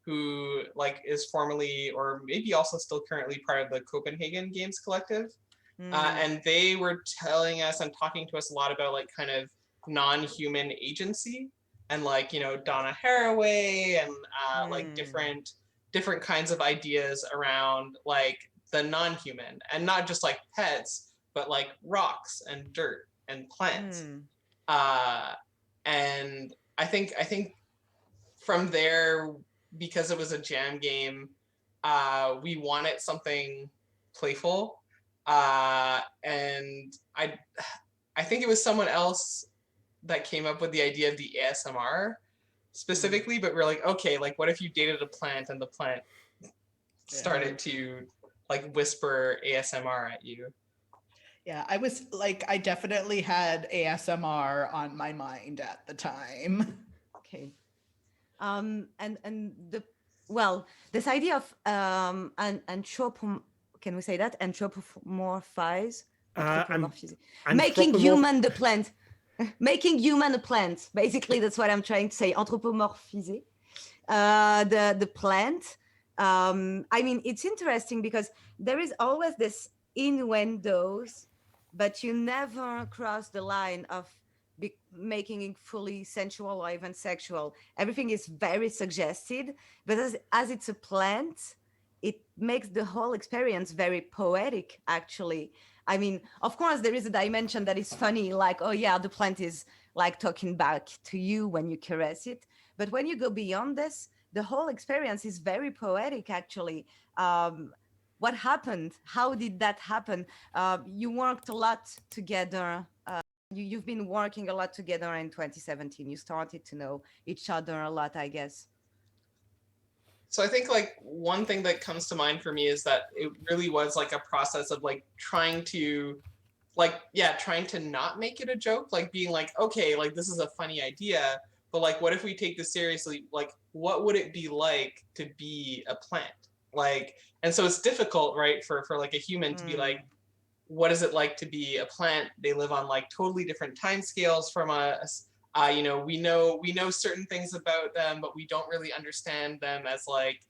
who like is formerly or maybe also still currently part of the Copenhagen Games Collective. And they were telling us and talking to us a lot about like kind of non-human agency and like, you know, Donna Haraway and like different kinds of ideas around like the non-human, and not just like pets, but like rocks and dirt and plants. And I think from there, because it was a jam game, we wanted something playful. And I think it was someone else that came up with the idea of the ASMR specifically, but we're like, okay, like what if you dated a plant and the plant started to like whisper ASMR at you? Yeah, I definitely had ASMR on my mind at the time. Okay. And this idea of can we say that? Making human the plant. Making human a plant. Basically, that's what I'm trying to say. Anthropomorphiser the plant. I mean, it's interesting because there is always this innuendos, but you never cross the line of making it fully sensual or even sexual. Everything is very suggested, but as it's a plant, it makes the whole experience very poetic, actually. I mean, of course, there is a dimension that is funny, like, oh yeah, the plant is like talking back to you when you caress it. But when you go beyond this, the whole experience is very poetic, actually. What happened? How did that happen? You worked a lot together. You've been working a lot together in 2017. You started to know each other a lot, I guess. So I think like one thing that comes to mind for me is that it really was like a process of like trying to not make it a joke, like being like, okay, like this is a funny idea, but like what if we take this seriously? Like what would it be like to be a plant? Like, and so it's difficult, right, for like a human to be like, what is it like to be a plant? They live on like totally different time scales from us. You know, we know certain things about them, but we don't really understand them as like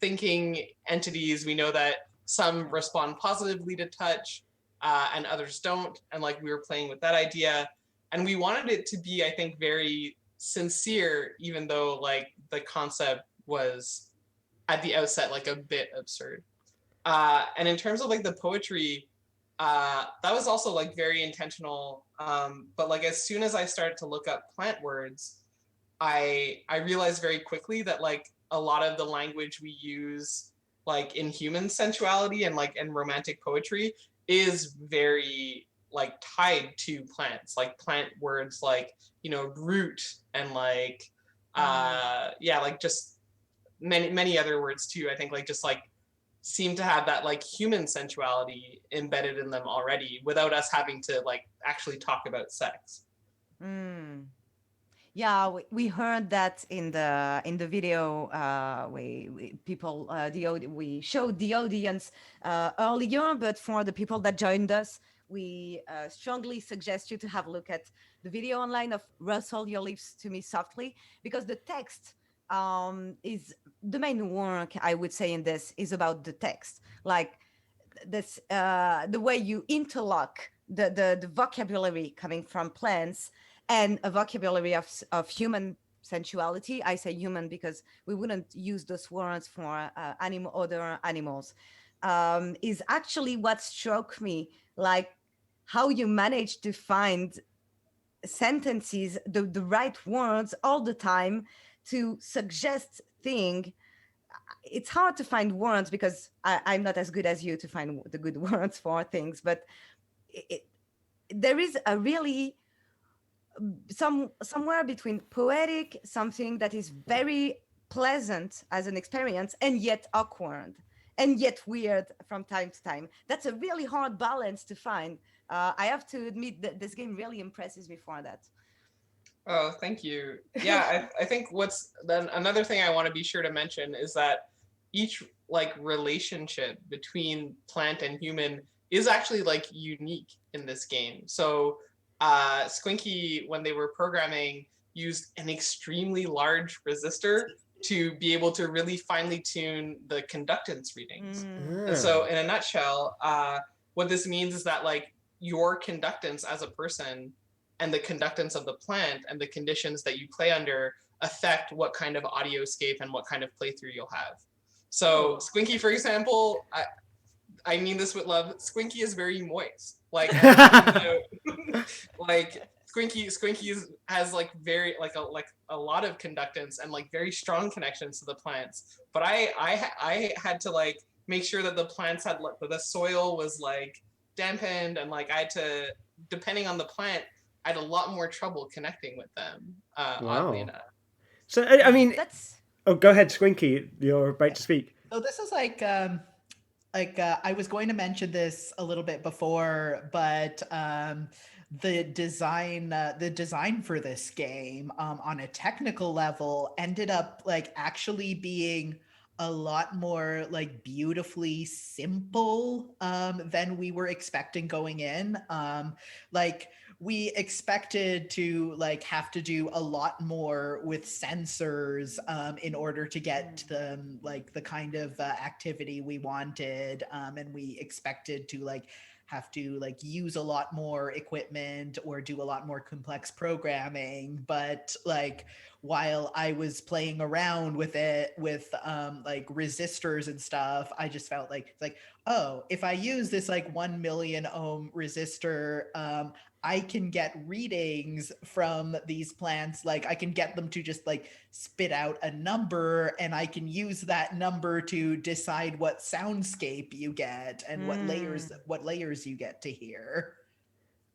thinking entities. We know that some respond positively to touch, and others don't. And like we were playing with that idea, and we wanted it to be, I think, very sincere, even though like the concept was at the outset like a bit absurd. And in terms of like the poetry, that was also like very intentional. But like as soon as I started to look up plant words, I realized very quickly that like a lot of the language we use like in human sensuality and like in romantic poetry is very like tied to plants, like plant words like, you know, root and like like just many other words too. I think like just like seem to have that like human sensuality embedded in them already without us having to like actually talk about sex. Yeah, we heard that in the video. We showed the audience earlier, but for the people that joined us, we strongly suggest you to have a look at the video online of Rustle Your Lips to Me Softly, because the text is the main work, I would say, in this is about the text, like this the way you interlock the vocabulary coming from plants and a vocabulary of human sensuality. I say human because we wouldn't use those words for other animals. Is actually what struck me, like how you manage to find sentences, the right words all the time to suggest thing. It's hard to find words because I'm not as good as you to find the good words for things, but there is a really somewhere between poetic, something that is very pleasant as an experience and yet awkward and yet weird from time to time. That's a really hard balance to find. I have to admit that this game really impresses me for that. Oh, thank you. Yeah, I think what's then another thing I want to be sure to mention is that each like relationship between plant and human is actually like unique in this game. So Squinky, when they were programming, used an extremely large resistor to be able to really finely tune the conductance readings. And so in a nutshell, what this means is that like your conductance as a person and the conductance of the plant and the conditions that you play under affect what kind of audioscape and what kind of playthrough you'll have. So Squinky, for example, I mean this with love, Squinky is very moist. Like, like Squinky has like very like a lot of conductance and like very strong connections to the plants. But I had to like make sure that the plants had like the soil was like dampened, and like I had to, depending on the plant, I had a lot more trouble connecting with them. Oddly enough. So I mean, oh, go ahead, Squinky. You're about to speak. So this is like I was going to mention this a little bit before, but the design for this game on a technical level ended up like actually being a lot more like beautifully simple than we were expecting going in. Like we expected to like have to do a lot more with sensors in order to get the kind of activity we wanted, and we expected to like have to like use a lot more equipment or do a lot more complex programming. But like while I was playing around with it with like resistors and stuff, I just felt like, oh, if I use this like 1 million ohm resistor, I can get readings from these plants. Like I can get them to just like spit out a number, and I can use that number to decide what soundscape you get and what layers you get to hear.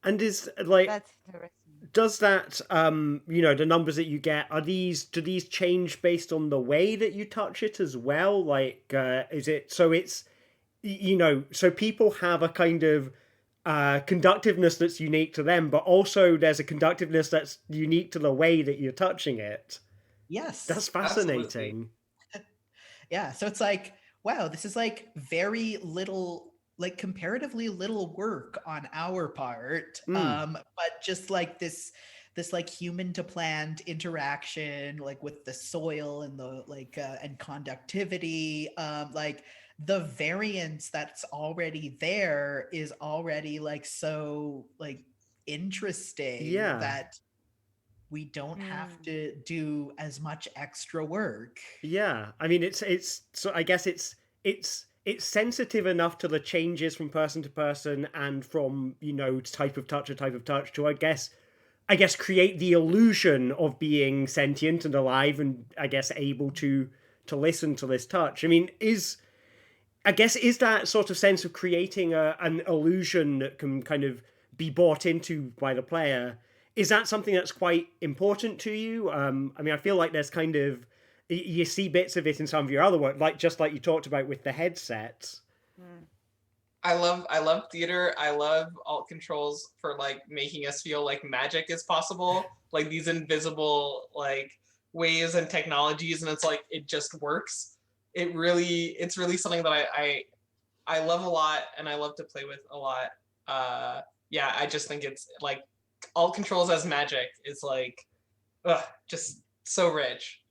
And is like, That's interesting. does that you know, the numbers that you get, do these change based on the way that you touch it as well? Like is it so it's, you know, so people have a kind of conductiveness that's unique to them, but also there's a conductiveness that's unique to the way that you're touching it. Yes. That's fascinating. Absolutely. Yeah, so it's like, wow, this is like very little, like comparatively little work on our part, but just like this like human to plant interaction, like with the soil and the like and conductivity, like the variance that's already there is already like so like interesting that we don't have to do as much extra work. Yeah, I mean, it's so I guess it's sensitive enough to the changes from person to person and from, you know, type of touch to I guess create the illusion of being sentient and alive and I guess able to listen to this touch. I mean, is that sort of sense of creating an illusion that can kind of be bought into by the player, is that something that's quite important to you? I mean, I feel like there's kind of, you see bits of it in some of your other work, like just like you talked about with the headsets. I love theater. I love alt controls for like making us feel like magic is possible, like these invisible like ways and technologies, and it's like it just works. It's really something that I love a lot and I love to play with a lot. Yeah, I just think it's like alt controls as magic is like just so rich.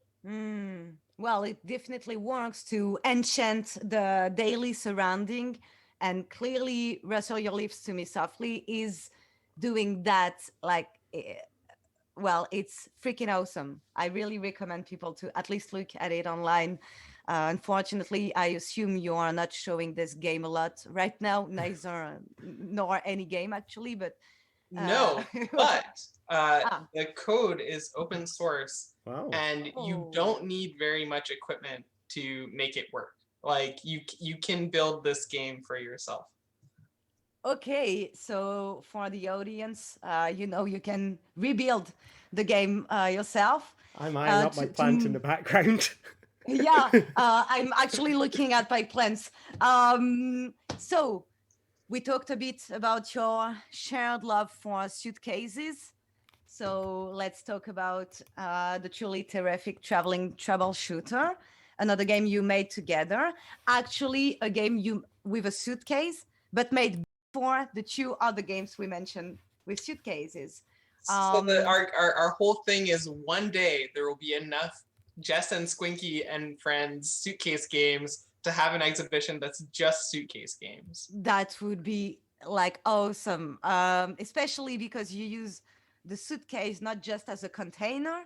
Well, it definitely works to enchant the daily surrounding, and clearly Rustle Your Lips to Me Softly is doing that. Like, well, it's freaking awesome. I really recommend people to at least look at it online. Unfortunately, I assume you are not showing this game a lot right now, neither nor any game actually, but no, but the code is open source. Wow. And you don't need very much equipment to make it work. Like you can build this game for yourself. Okay, so for the audience, you know, you can rebuild the game yourself. I'm eyeing up my plant in the background. Yeah, I'm actually looking at my plants. So we talked a bit about your shared love for suitcases. So let's talk about the truly terrific Traveling Troubleshooter, another game you made together. Actually, a game you with a suitcase, but made for the two other games we mentioned with suitcases. So our whole thing is one day there will be enough Jess and Squinky and Friends suitcase games to have an exhibition that's just suitcase games. That would be like awesome, especially because you use the suitcase not just as a container,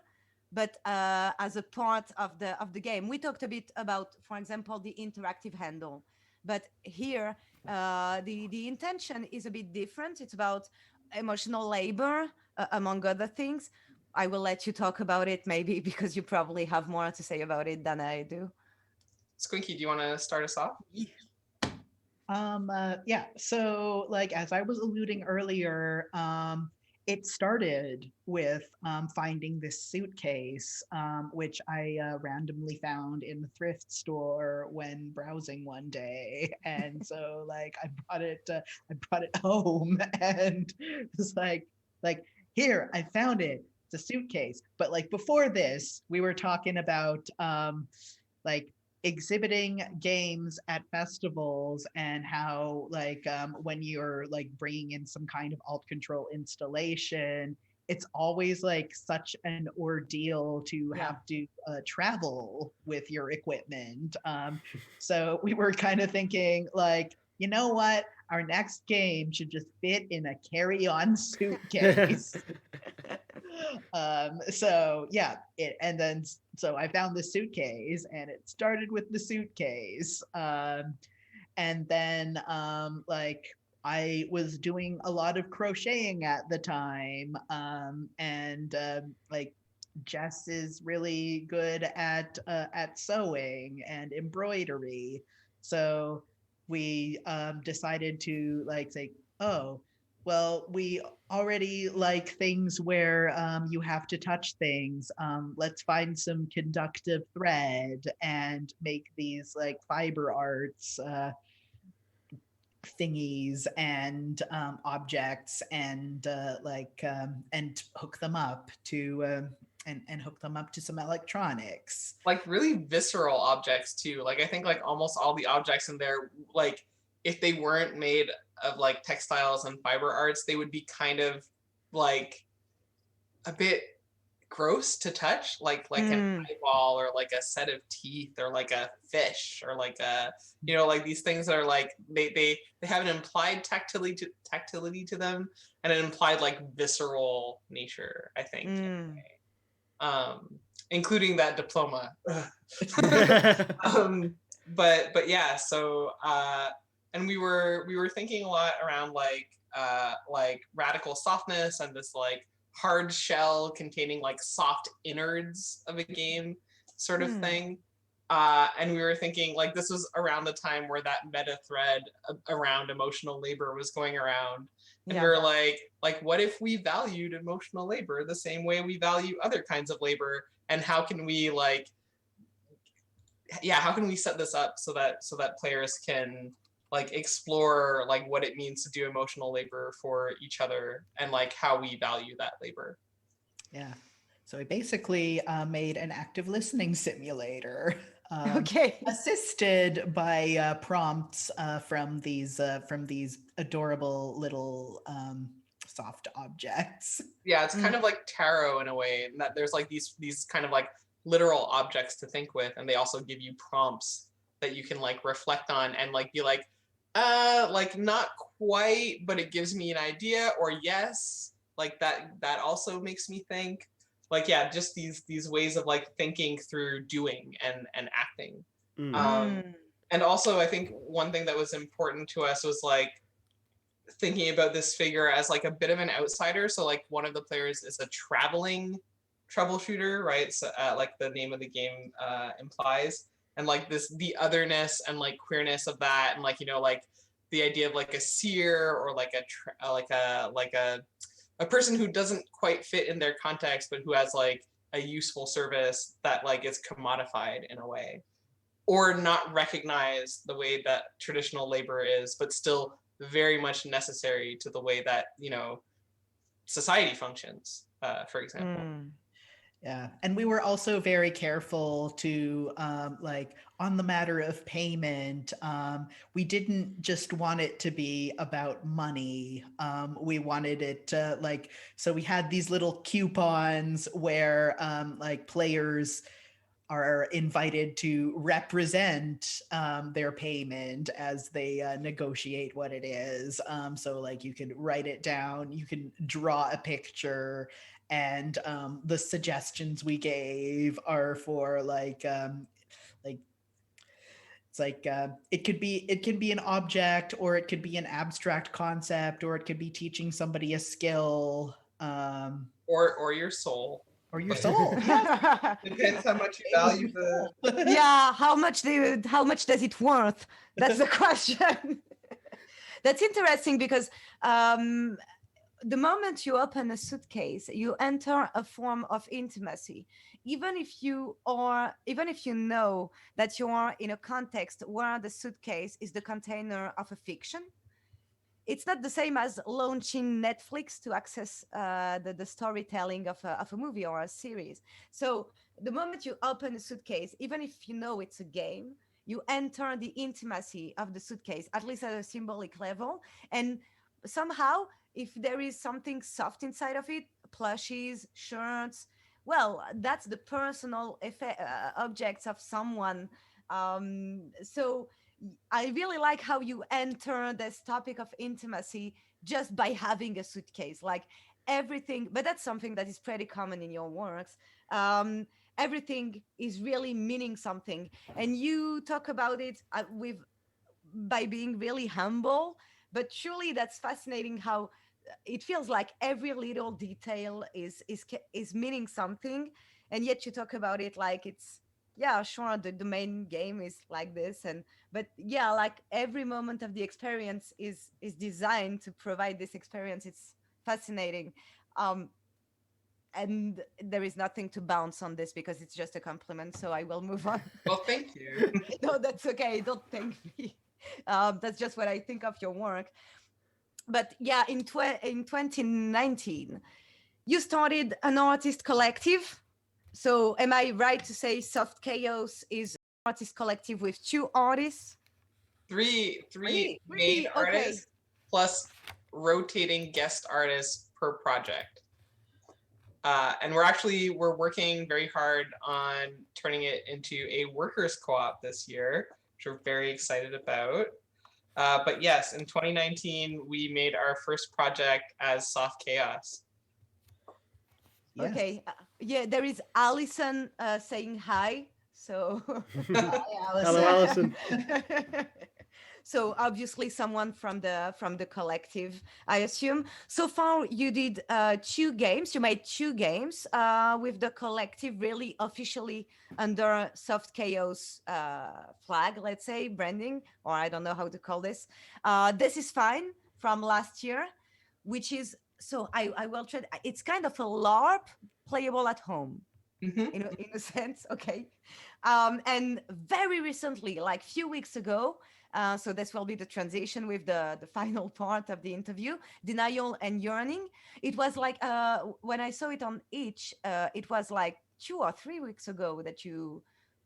but as a part of the game. We talked a bit about, for example, the interactive handle, but here the intention is a bit different. It's about emotional labor, among other things. I will let you talk about it maybe because you probably have more to say about it than I do. Squinky, do you want to start us off? Yeah, so like as I was alluding earlier, it started with finding this suitcase, which I randomly found in the thrift store when browsing one day, and so like I brought it home, and was like here, I found it. It's a suitcase. But like before this, we were talking about like exhibiting games at festivals and how like when you're like bringing in some kind of alt control installation, it's always like such an ordeal to have to travel with your equipment. So we were kind of thinking like, you know what, our next game should just fit in a carry-on suitcase. So yeah, so I found the suitcase, and it started with the suitcase. And then like I was doing a lot of crocheting at the time, and like Jess is really good at sewing and embroidery, so we decided to like say, oh, well, we already like things where you have to touch things. Let's find some conductive thread and make these like fiber arts thingies and objects, and and hook them up to and hook them up to some electronics. Like really visceral objects too. Like I think like almost all the objects in there, like if they weren't made of like textiles and fiber arts, they would be kind of like a bit gross to touch, like an eyeball or like a set of teeth or like a fish or like a, you know, like these things that are like they have an implied tactility to them and an implied like visceral nature, I think, in a way. Including that diploma. But yeah, so and we were thinking a lot around like radical softness and this like hard shell containing like soft innards of a game sort of thing. And we were thinking like this was around the time where that meta thread around emotional labor was going around. And we were like, what if we valued emotional labor the same way we value other kinds of labor? And how can we how can we set this up so that players can like explore like what it means to do emotional labor for each other and like how we value that labor? Yeah. So I basically made an active listening simulator. Okay. Assisted by prompts from these adorable little soft objects. Yeah, it's kind of like tarot in a way, in that there's like these kind of like literal objects to think with, and they also give you prompts that you can like reflect on and like be like not quite, but it gives me an idea, or yes, like that also makes me think. Like, yeah, just these ways of like thinking through doing and acting. And also I think one thing that was important to us was like thinking about this figure as like a bit of an outsider. So like one of the players is a traveling troubleshooter, right? So like the name of the game implies, and like the otherness and like queerness of that, and like, you know, like the idea of like a seer or like a person who doesn't quite fit in their context, but who has like a useful service that like is commodified in a way, or not recognized the way that traditional labor is, but still very much necessary to the way that, you know, society functions, for example. Yeah, and we were also very careful to like on the matter of payment, we didn't just want it to be about money. We wanted it to like, so we had these little coupons where like players are invited to represent their payment as they negotiate what it is. So like you can write it down, you can draw a picture, and the suggestions we gave are for like it's like it can be an object, or it could be an abstract concept, or it could be teaching somebody a skill, or your soul. or your soul. Depends how much you value the. Yeah, how much does it worth? That's the question. That's interesting because the moment you open a suitcase, you enter a form of intimacy. Even if you know that you are in a context where the suitcase is the container of a fiction, it's not the same as launching Netflix to access the storytelling of a movie or a series. So the moment you open a suitcase, even if you know it's a game, you enter the intimacy of the suitcase, at least at a symbolic level. And somehow, if there is something soft inside of it, plushies, shirts, well, that's the personal objects of someone. So I really like how you enter this topic of intimacy just by having a suitcase, like everything. But that's something that is pretty common in your works. Um, Everything is really meaning something, and you talk about it with by being really humble. But surely that's fascinating how it feels like every little detail is meaning something, and yet you talk about it like it's, yeah, sure, the main game is like this, and but yeah, like every moment of the experience is designed to provide this experience. It's fascinating. um and there is nothing to bounce on this because it's just a compliment, so I will move on. Well, thank you. No, that's okay, don't thank me. That's just what I think of your work. But yeah, in 2019 you started an artist collective. So am I right to say Soft Chaos is an artist collective with two artists? Three main Three, okay. artists plus rotating guest artists per project. And we're working very hard on turning it into a workers co-op this year, which we're very excited about. But yes, in 2019, we made our first project as Soft Chaos. Yes. Okay. Yeah, there is Aitcheson saying hi. So Hi, Hello, Alison. so obviously someone from the collective, I assume. So far you did two games. You made two games with the collective, really officially under Soft Chaos flag, let's say, branding, or I don't know how to call this. This is Fine from last year, which is, so I will try. It's kind of a LARP playable at home. Mhm. In a sense, okay. And very recently, like few weeks ago, so this will be the transition with the final part of the interview, Denial and Yearning. It was like when I saw it on Itch, it was like 2 or 3 weeks ago that you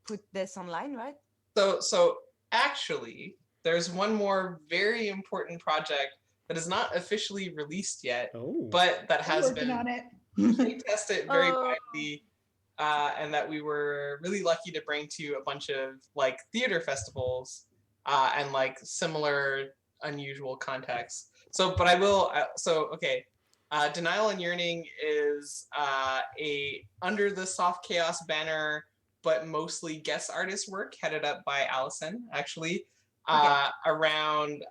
put this online, right? So actually, there's one more very important project that is not officially released yet, Oh. but that has Working been on it. tested very Oh. widely, and that we were really lucky to bring to a bunch of like theater festivals and like similar unusual contexts. So, but I will. Okay. Denial and Yearning is a under the Soft Chaos banner, but mostly guest artist work headed up by Aitcheson, actually, around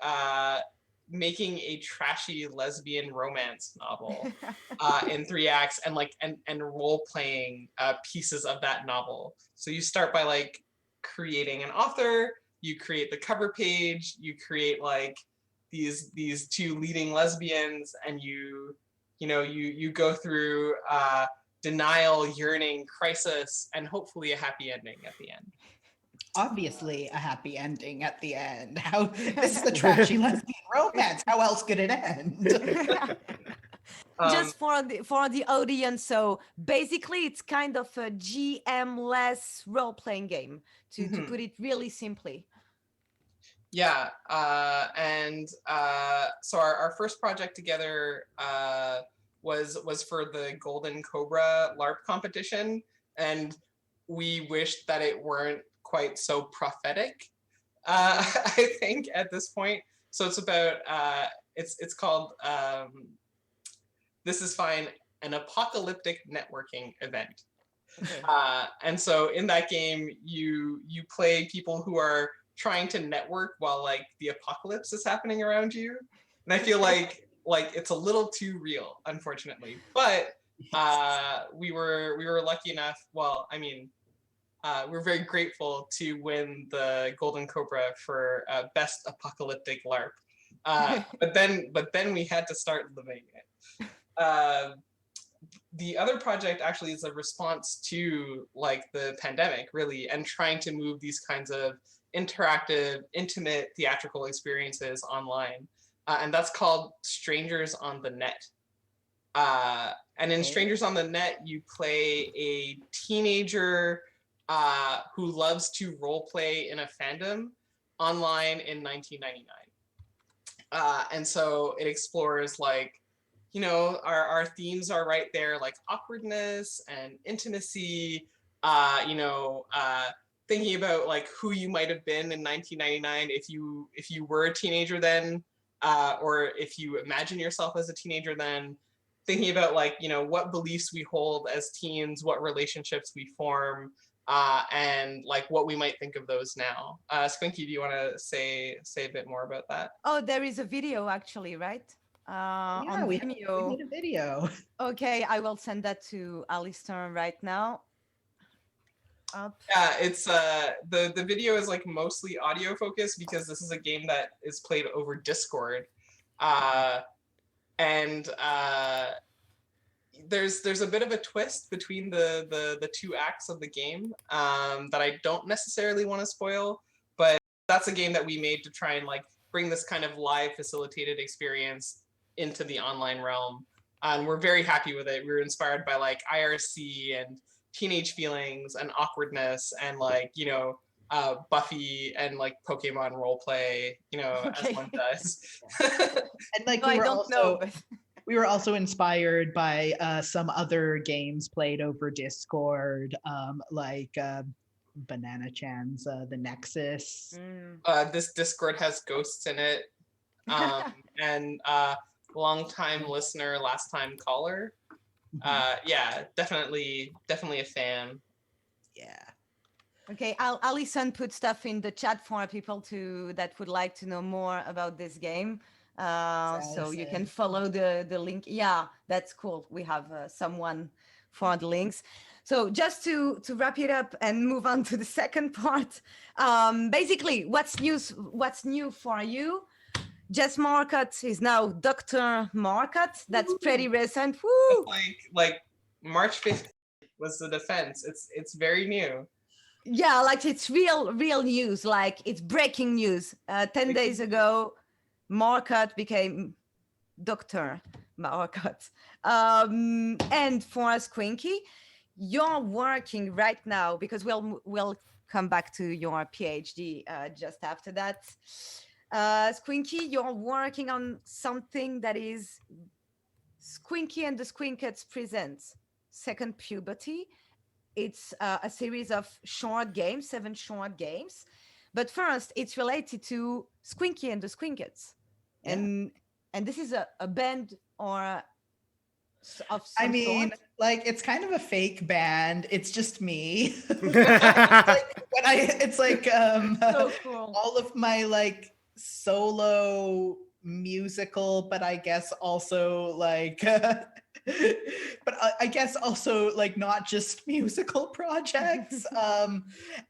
making a trashy lesbian romance novel in 3 acts and role playing pieces of that novel. So you start by like creating an author, you create the cover page, you create like these two leading lesbians, and you go through denial, yearning, crisis, and hopefully a happy ending at the end. Obviously a happy ending at the end. How this is a trashy lesbian romance. How else could it end? Just for the audience, so basically it's kind of a GM-less role-playing game, to put it really simply. Yeah, so our first project together was for the Golden Cobra LARP competition, and we wished that it weren't quite so prophetic. I think at this point. So it's about it's called This Is Fine, an apocalyptic networking event. Okay. And so in that game, you play people who are trying to network while like the apocalypse is happening around you. And I feel like it's a little too real, unfortunately. But we were lucky enough. Well, I mean, we're very grateful to win the Golden Cobra for best apocalyptic LARP. But then we had to start living it. The other project actually is a response to like the pandemic, really, and trying to move these kinds of interactive, intimate theatrical experiences online. And that's called Strangers on the Net. And in Strangers on the Net, you play a teenager who loves to role play in a fandom online in 1999. And so it explores like, our themes are right there, like awkwardness and intimacy, thinking about like who you might have been in 1999 if you were a teenager then, or if you imagine yourself as a teenager then, thinking about like, you know, what beliefs we hold as teens, what relationships we form, and like what we might think of those now. Squinky, do you want to say a bit more about that? Oh, there is a video actually, right? Yeah, On we Vimeo. made a video. Okay, I will send that to Alistair right now. Up. Yeah, it's the video is like mostly audio focused because this is a game that is played over Discord, and there's a bit of a twist between the two acts of the game that I don't necessarily want to spoil, but that's a game that we made to try and like bring this kind of live facilitated experience into the online realm, and we're very happy with it. We were inspired by like IRC and Teenage Feelings and Awkwardness and like, you know, Buffy and like Pokemon roleplay, you know, Okay. as one does. And like No, I don't know. But... we were also inspired by some other games played over Discord, like Banana Chan's The Nexus. This Discord has ghosts in it, and long-time listener, last-time caller. Yeah, definitely a fan. Yeah. Okay, Alison put stuff in the chat for people that would like to know more about this game. So you can follow the link. Yeah, that's cool. We have someone for the links. So just to wrap it up and move on to the second part, basically what's new for you? Jess Marcotte is now Dr. Marcotte. That's pretty recent. Woo! Like March 5th was the defense. It's very new. Yeah, like it's real news. Like it's breaking news. 10 days ago, Marcotte became Dr. Marcotte. And for Squinky, you're working right now because we'll come back to your PhD just after that. Squinky, you're working on something that is Squinky and the Squinkets presents Second Puberty. It's a series of short games, 7 short games. But first, it's related to Squinky and the Squinkets. Yeah. And this is a band or of some I mean, sort. like it's kind of a fake band. It's just me. It's like So cool. all of my like solo musical, but I guess also like but I guess also like not just musical projects.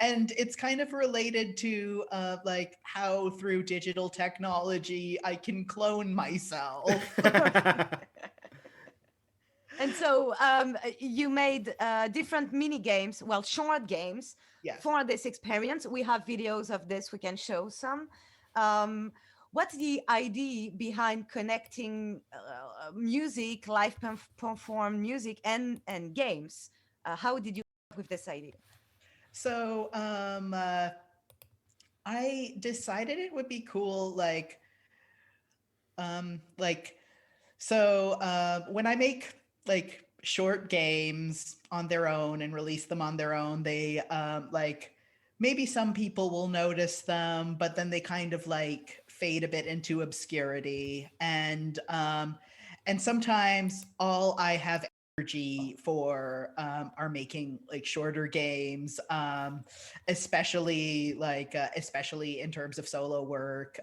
And it's kind of related to like how through digital technology I can clone myself. And so you made different mini games, well, short games for this experience. We have videos of this, we can show some. What's the idea behind connecting music, live perform music and games? How did you come up with this idea? So I decided it would be cool, when I make like short games on their own and release them on their own, they maybe some people will notice them, but then they kind of like fade a bit into obscurity. And sometimes all I have energy for are making like shorter games, especially in terms of solo work,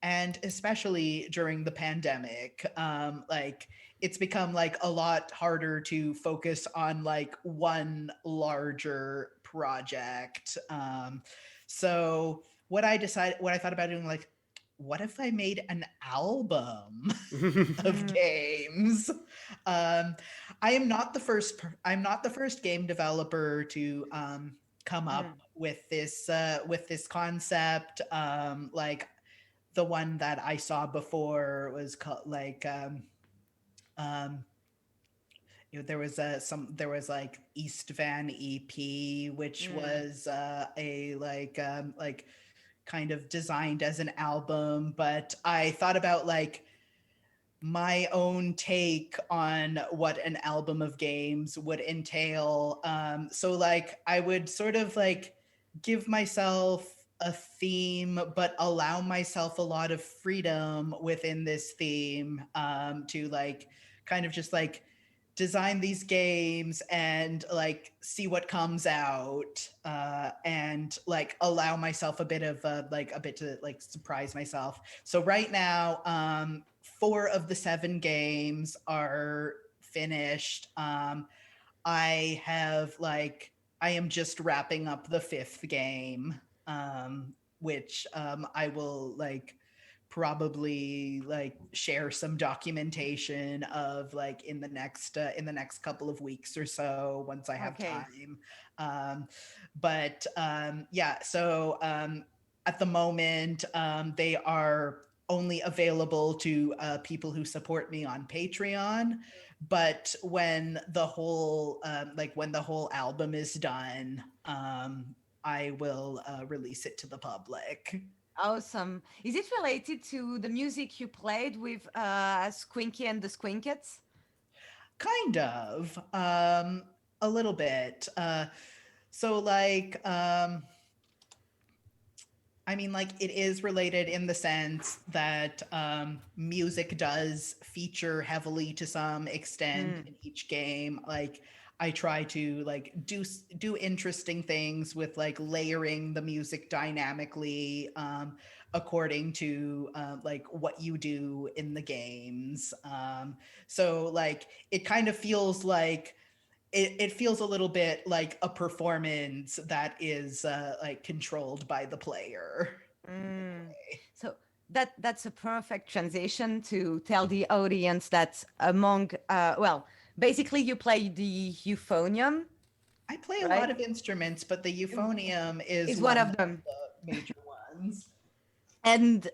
and especially during the pandemic. Like it's become like a lot harder to focus on like one larger project. So what I thought about doing, like, what if I made an album of games? I'm not the first game developer to come up with this concept. Like the one that I saw before was called there was like East Van EP, which was a kind of designed as an album, but I thought about like my own take on what an album of games would entail. So like I would sort of like give myself a theme, but allow myself a lot of freedom within this theme, to like kind of just like design these games and like see what comes out, and like allow myself a bit of like a bit to like surprise myself. So right now, 4 of the 7 games are finished. I have like I am just wrapping up the 5th game, which I will like probably like share some documentation of like in the next couple of weeks or so once I have Okay. time. But yeah, so at the moment, they are only available to people who support me on Patreon. But when the whole album is done, I will release it to the public. Awesome. Is it related to the music you played with Squinky and the Squinkets? Kind of, a little bit. So like, I mean, like, it is related in the sense that music does feature heavily to some extent in each game. Like, I try to like do interesting things with like layering the music dynamically, according to like what you do in the games. So like, it kind of feels like it feels a little bit like a performance that is like controlled by the player. So that's a perfect transition to tell the audience that among well, basically you play the euphonium. I play a Right? lot of instruments, but the euphonium is One of of them. the major ones. And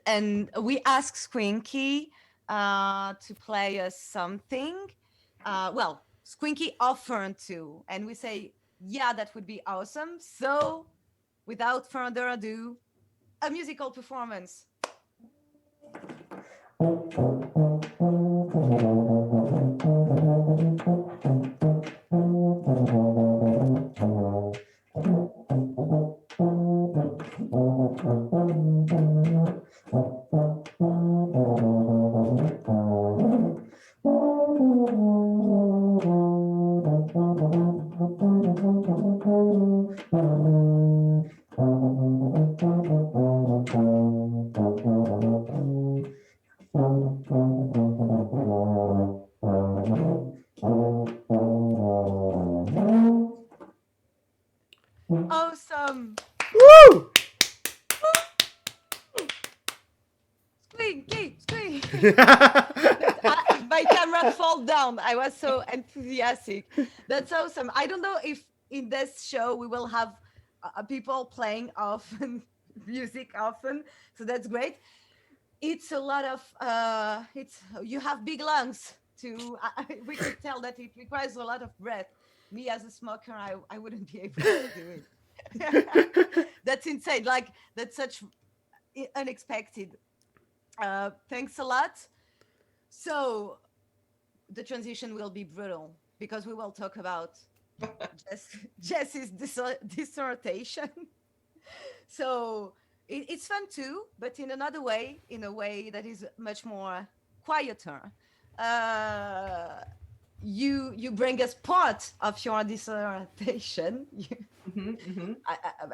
we asked Squinky to play us something. Well, Squinky offered to, and we say, yeah, that would be awesome. So, without further ado, a musical performance. Awesome. Woo! Squinky, Squinky. My camera fall down. I was so enthusiastic. That's awesome. I don't know if in this show we will have people playing often, music often. So that's great. It's a lot of it's you have big lungs to we could tell that it requires a lot of breath. Me as a smoker, I wouldn't be able to do it. That's insane. Like, that's such unexpected. Thanks a lot. So the transition will be brutal because we will talk about Jess's dissertation. So it's fun too, but in another way, in a way that is much more quieter. You bring us part of your dissertation.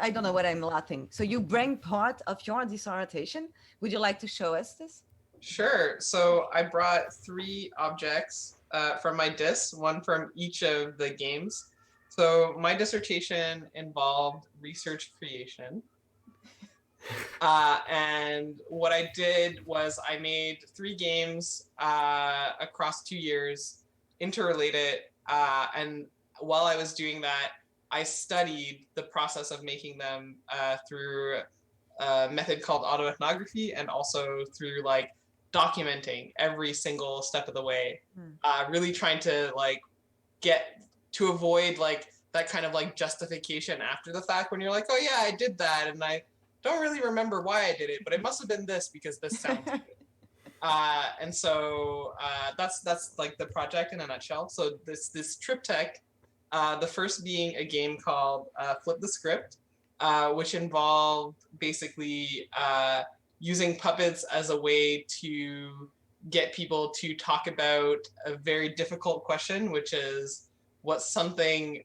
I don't know what I'm laughing. So you bring part of your dissertation. Would you like to show us this? Sure. So I brought 3 objects from my diss, one from each of the games. So my dissertation involved research creation. And what I did was I made 3 games across 2 years, interrelated. And while I was doing that, I studied the process of making them through a method called autoethnography, and also through like documenting every single step of the way, really trying to like get to avoid like that kind of like justification after the fact when you're like, oh yeah, I did that and I don't really remember why I did it, but it must have been this because this sounds good. And so that's like the project in a nutshell. So this triptych, the first being a game called Flip the Script, which involved basically using puppets as a way to get people to talk about a very difficult question, which is what's something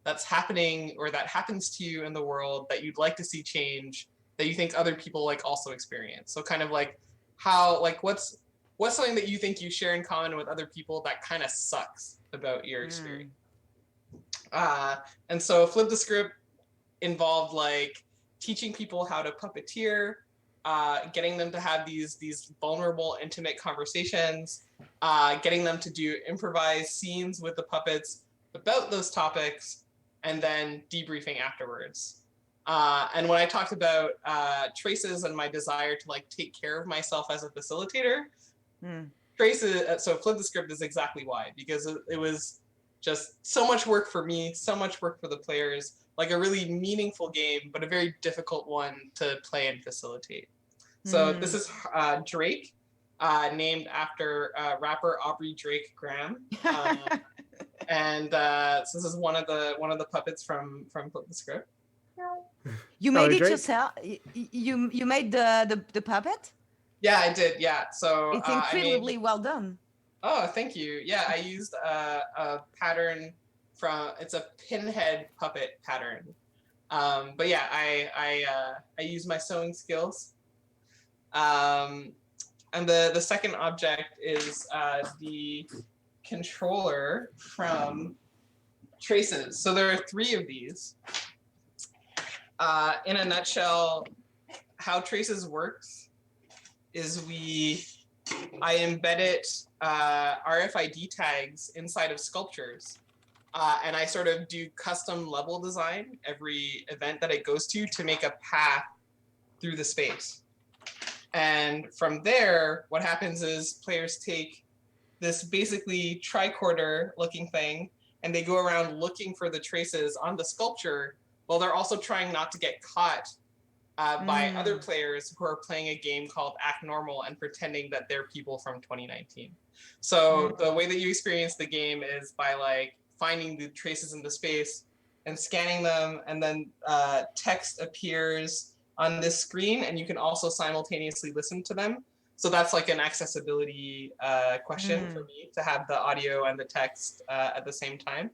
that's happening or that happens to you in the world that you'd like to see change, that you think other people like also experience. So kind of like how, like what's something that you think you share in common with other people that kind of sucks about your experience. And so Flip the Script involved like teaching people how to puppeteer, getting them to have these vulnerable, intimate conversations, getting them to do improvised scenes with the puppets about those topics, and then debriefing afterwards. And when I talked about traces and my desire to like take care of myself as a facilitator, traces. So Flip the Script is exactly why, because it was just so much work for me, so much work for the players, like a really meaningful game, but a very difficult one to play and facilitate. So this is Drake, named after rapper Aubrey Drake Graham. And so this is one of the puppets from Flip the Script. You made it Drake? yourself? You made the puppet? Yeah, I did. Yeah, so It's incredibly well done. Oh, thank you. Yeah, I used a pattern it's a pinhead puppet pattern. But yeah, I use my sewing skills. And the second object is the controller from Traces. So there are 3 of these. In a nutshell, how Traces works is I embedded RFID tags inside of sculptures, and I sort of do custom level design every event that it goes to make a path through the space. And from there, what happens is players take this basically tricorder looking thing, and they go around looking for the traces on the sculpture, while they're also trying not to get caught by other players who are playing a game called Act Normal and pretending that they're people from 2019. So the way that you experience the game is by like finding the traces in the space and scanning them, and then text appears on this screen, and you can also simultaneously listen to them. So that's like an accessibility question for me, to have the audio and the text at the same time.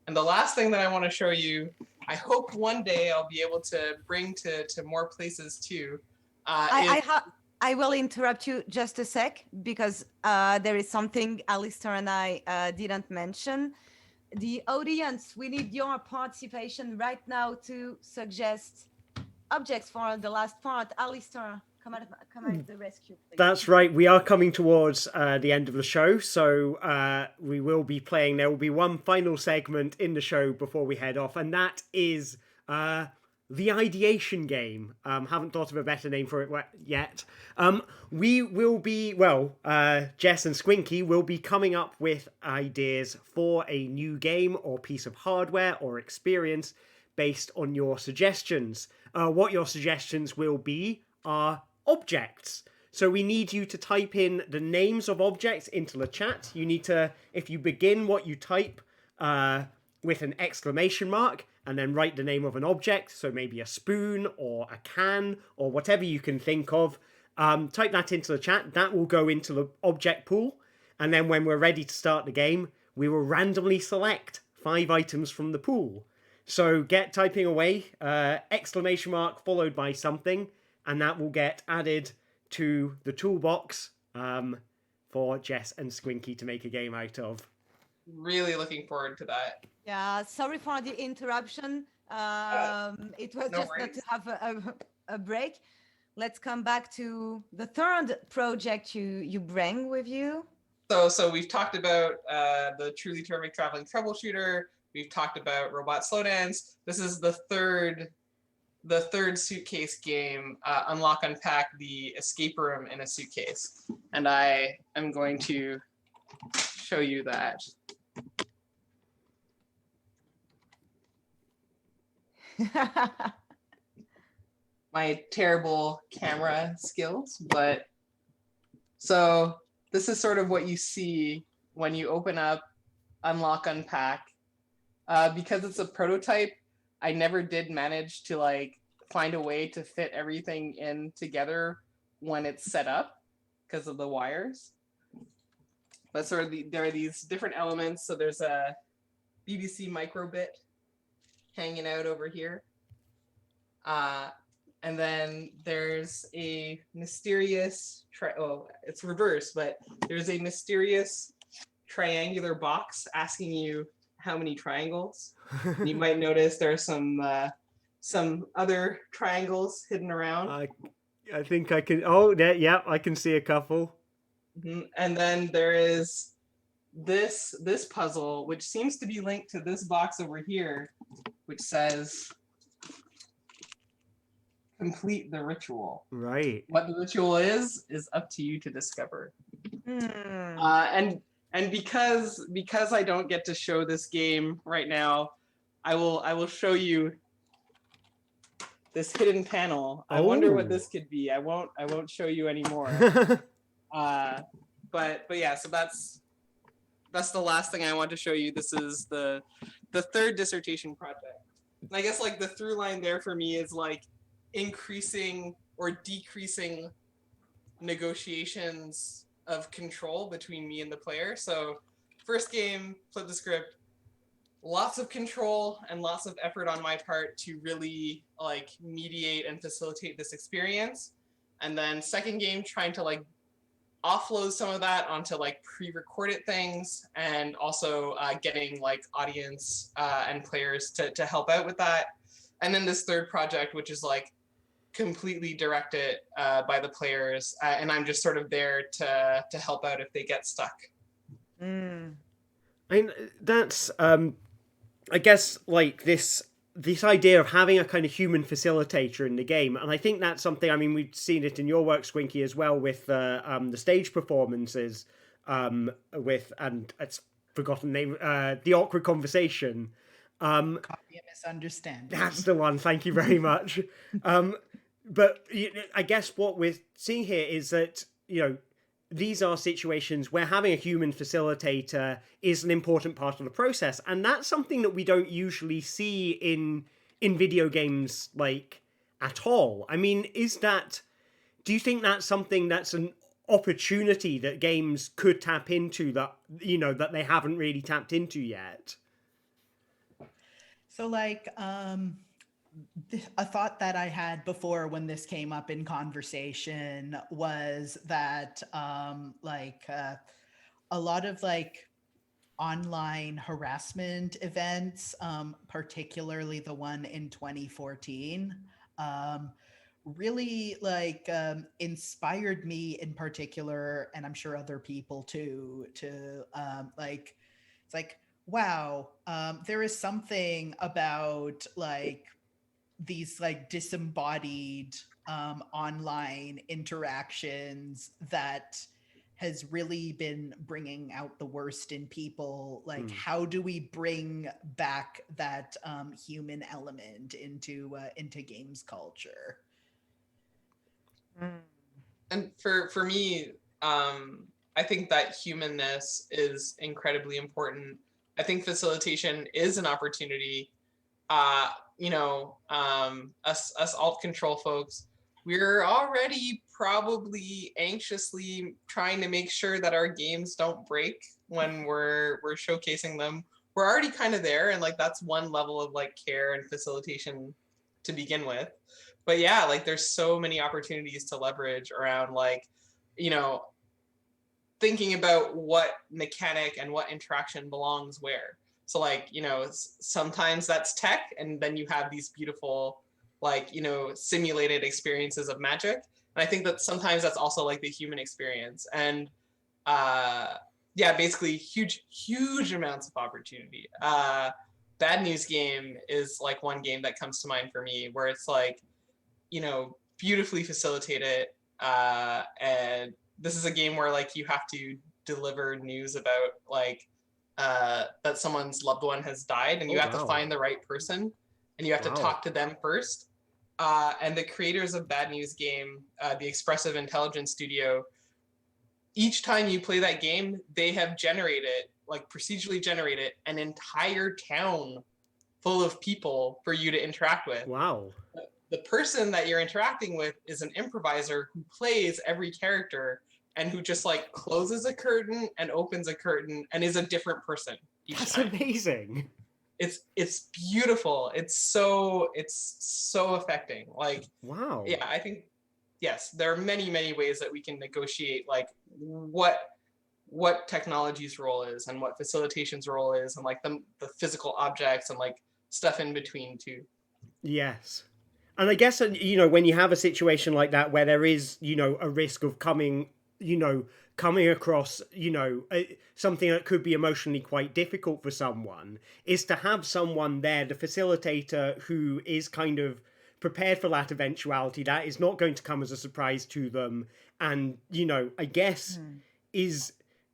And the last thing that I want to show you, I hope one day I'll be able to bring to more places too. I will interrupt you just a sec, because there is something Alistair and I didn't mention. The audience, we need your participation right now to suggest objects for the last part. Alistair, come at the rescue, please. That's right. We are coming towards the end of the show, so we will be playing. There will be one final segment in the show before we head off, and that is the ideation game. Haven't thought of a better name for it yet. We will be, Jess and Squinky will be coming up with ideas for a new game or piece of hardware or experience based on your suggestions. What your suggestions will be are objects. So we need you to type in the names of objects into the chat. You need to, if you begin what you type with an exclamation mark, and then write the name of an object, so maybe a spoon or a can or whatever you can think of, type that into the chat. That will go into the object pool, and then when we're ready to start the game, we will randomly select 5 items from the pool. So get typing away, exclamation mark followed by something, and that will get added to the toolbox for Jess and Squinky to make a game out of. Really looking forward to that. Yeah, sorry for the interruption. It was just not to have a break. Let's come back to the third project you bring with you. So we've talked about the truly terrific traveling troubleshooter. We've talked about robot slowdowns. This is the third suitcase game, Unlock Unpack, the escape room in a suitcase. And I am going to show you that. My terrible camera skills, but so this is sort of what you see when you open up Unlock Unpack. Because it's a prototype, I never did manage to like find a way to fit everything in together when it's set up because of the wires. But sort of there are these different elements. So there's a BBC microbit hanging out over here. And then there's a mysterious, it's reversed, but there's a mysterious triangular box asking you how many triangles. You might notice there are some other triangles hidden around. I think I can, oh, yeah, I can see a couple. Mm-hmm. And then there is this puzzle, which seems to be linked to this box over here, which says, complete the ritual. Right. What the ritual is up to you to discover. And because I don't get to show this game right now, I will show you this hidden panel. I wonder what this could be. I won't show you anymore. But yeah, so that's the last thing I want to show you. This is the third dissertation project. And I guess like the through line there for me is like increasing or decreasing negotiations of control between me and the player. So first game, flip the script, lots of control and lots of effort on my part to really like mediate and facilitate this experience. And then second game, trying to like offload some of that onto like pre-recorded things, and also getting like audience and players to help out with that. And then this third project, which is like completely directed by the players, and I'm just sort of there to help out if they get stuck. I mean, that's I guess like this idea of having a kind of human facilitator in the game, and I think that's something. I mean, we've seen it in your work, Squinky, as well, with the stage performances, with, and it's forgotten name, the awkward conversation. Copy a misunderstanding. That's the one. Thank you very much. But I guess what we're seeing here is that, you know, these are situations where having a human facilitator is an important part of the process. And that's something that we don't usually see in video games, like, at all. I mean, do you think that's something that's an opportunity that games could tap into that, you know, that they haven't really tapped into yet? So like, a thought that I had before when this came up in conversation was that a lot of like online harassment events, particularly the one in 2014, really like inspired me in particular, and I'm sure other people too, to like, it's like, wow, there is something about like these like disembodied online interactions that has really been bringing out the worst in people. Like, how do we bring back that human element into games culture? And for me, I think that humanness is incredibly important. I think facilitation is an opportunity. Us alt control folks, we're already probably anxiously trying to make sure that our games don't break when we're showcasing them. We're already kind of there, and like that's one level of like care and facilitation to begin with. But yeah, like there's so many opportunities to leverage around like, you know, thinking about what mechanic and what interaction belongs where. So like, you know, sometimes that's tech, and then you have these beautiful, like, you know, simulated experiences of magic. And I think that sometimes that's also like the human experience. And yeah, basically huge amounts of opportunity. Bad News Game is like one game that comes to mind for me, where it's like, you know, beautifully facilitated. And this is a game where like you have to deliver news about like, that someone's loved one has died, and you have to find the right person, and you have to talk to them first. And the creators of Bad News Game, the Expressive Intelligence Studio, each time you play that game, they have generated, like procedurally generated, an entire town full of people for you to interact with. Wow. The person that you're interacting with is an improviser who plays every character and who just like closes a curtain and opens a curtain and is a different person each That's time. amazing. It's beautiful. It's so affecting. Like, Wow. yeah, I think, yes, there are many ways that we can negotiate like what technology's role is and what facilitation's role is, and like the physical objects and like stuff in between too. Yes. And I guess, when you have a situation like that where there is, a risk of coming across, something that could be emotionally quite difficult for someone, is to have someone there, the facilitator, who is kind of prepared for that eventuality, that is not going to come as a surprise to them. And, I guess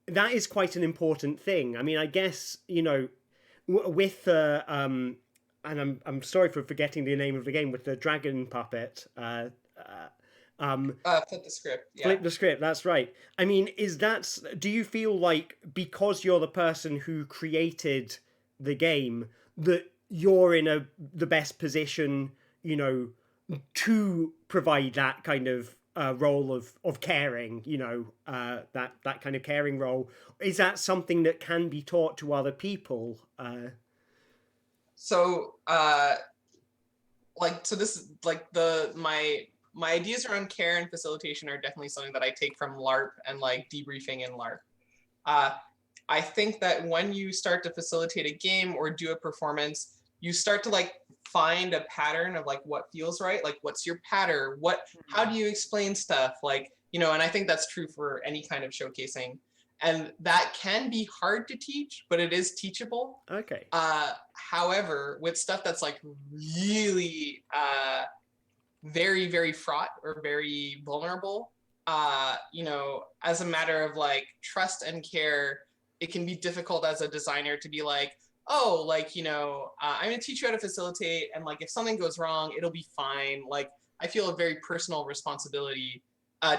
that is quite an important thing. I mean, I guess, with the, and I'm sorry for forgetting the name of the game, with the dragon puppet, Flip the script. Yeah. Flip the script, that's right. I mean, do you feel like because you're the person who created the game, that you're in the best position, to provide that kind of role of caring, that kind of caring role? Is that something that can be taught to other people? So this is like my ideas around care and facilitation are definitely something that I take from LARP and like debriefing in LARP. I think that when you start to facilitate a game or do a performance, you start to like find a pattern of like what feels right, like what's your pattern, how do you explain stuff, like, and I think that's true for any kind of showcasing. And that can be hard to teach, but it is teachable. Okay. However, with stuff that's like really very, very fraught or very vulnerable, as a matter of like trust and care, it can be difficult as a designer to be like, oh, like, I'm going to teach you how to facilitate, and like if something goes wrong, it'll be fine. Like, I feel a very personal responsibility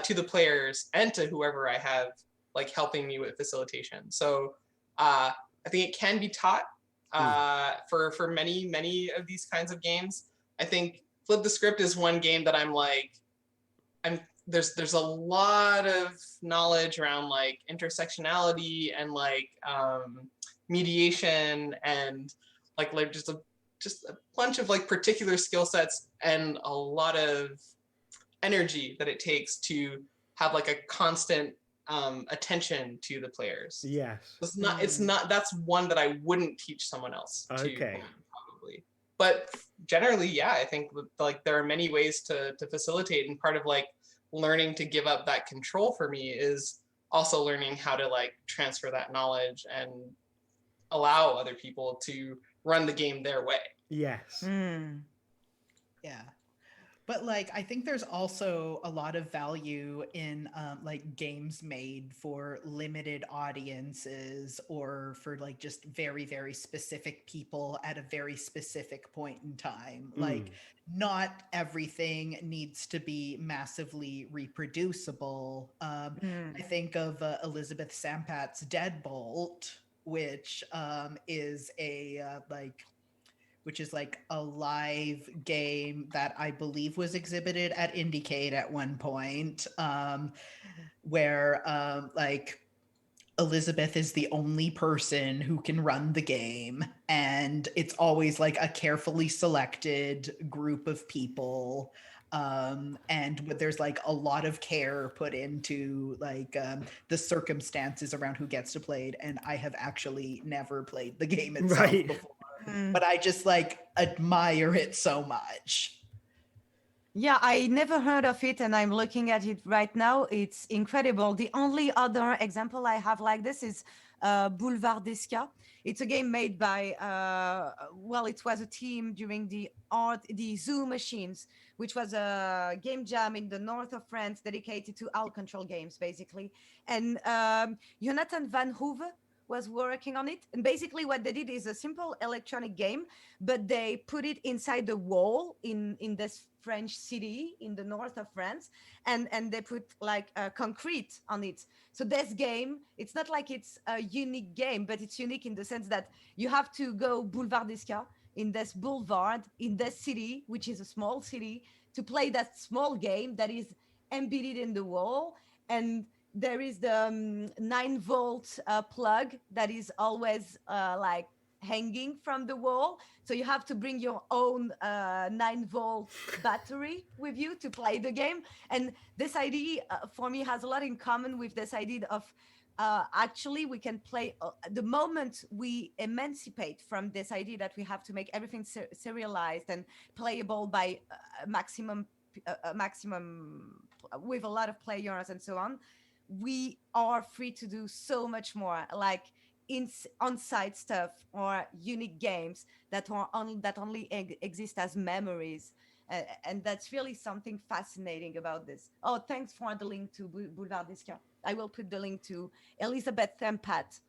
to the players and to whoever I have like helping me with facilitation. So I think it can be taught for many of these kinds of games. I think Flip the Script is one game that there's a lot of knowledge around like intersectionality and like mediation and like just a bunch of like particular skill sets and a lot of energy that it takes to have like a constant attention to the players. Yes. It's not that's one that I wouldn't teach someone else to, Okay. probably. But generally, yeah, I think like there are many ways to facilitate, and part of like learning to give up that control for me is also learning how to like transfer that knowledge and allow other people to run the game their way. Yes. Yeah. But like, I think there's also a lot of value in like games made for limited audiences or for like just very, very specific people at a very specific point in time. Like, not everything needs to be massively reproducible. I think of Elizabeth Sampat's Deadbolt, which is which is like a live game that I believe was exhibited at IndieCade at one point, where like Elizabeth is the only person who can run the game, and it's always like a carefully selected group of people. And there's like a lot of care put into like the circumstances around who gets to play it. And I have actually never played the game itself before. But I just like admire it so much. Yeah, I never heard of it, and I'm looking at it right now. It's incredible. The only other example I have like this is Boulevard d'Esca. It's a game made by, it was a team during the Zoo Machines, which was a game jam in the north of France dedicated to out control games, basically. And Jonathan Van Hoeve was working on it. And basically what they did is a simple electronic game, but they put it inside the wall in this French city in the north of France, and they put like concrete on it. So this game, it's not like it's a unique game, but it's unique in the sense that you have to go Boulevard d'Esca in this boulevard, in this city, which is a small city, to play that small game that is embedded in the wall. And there is the 9-volt plug that is always like hanging from the wall. So you have to bring your own 9-volt battery with you to play the game. And this idea for me has a lot in common with this idea of actually we can play the moment we emancipate from this idea that we have to make everything serialized and playable by maximum with a lot of players and so on. We are free to do so much more, like on-site stuff or unique games that only exist as memories. And that's really something fascinating about this. Oh, thanks for the link to Boulevard Discount. I will put the link to Elizabeth Tempat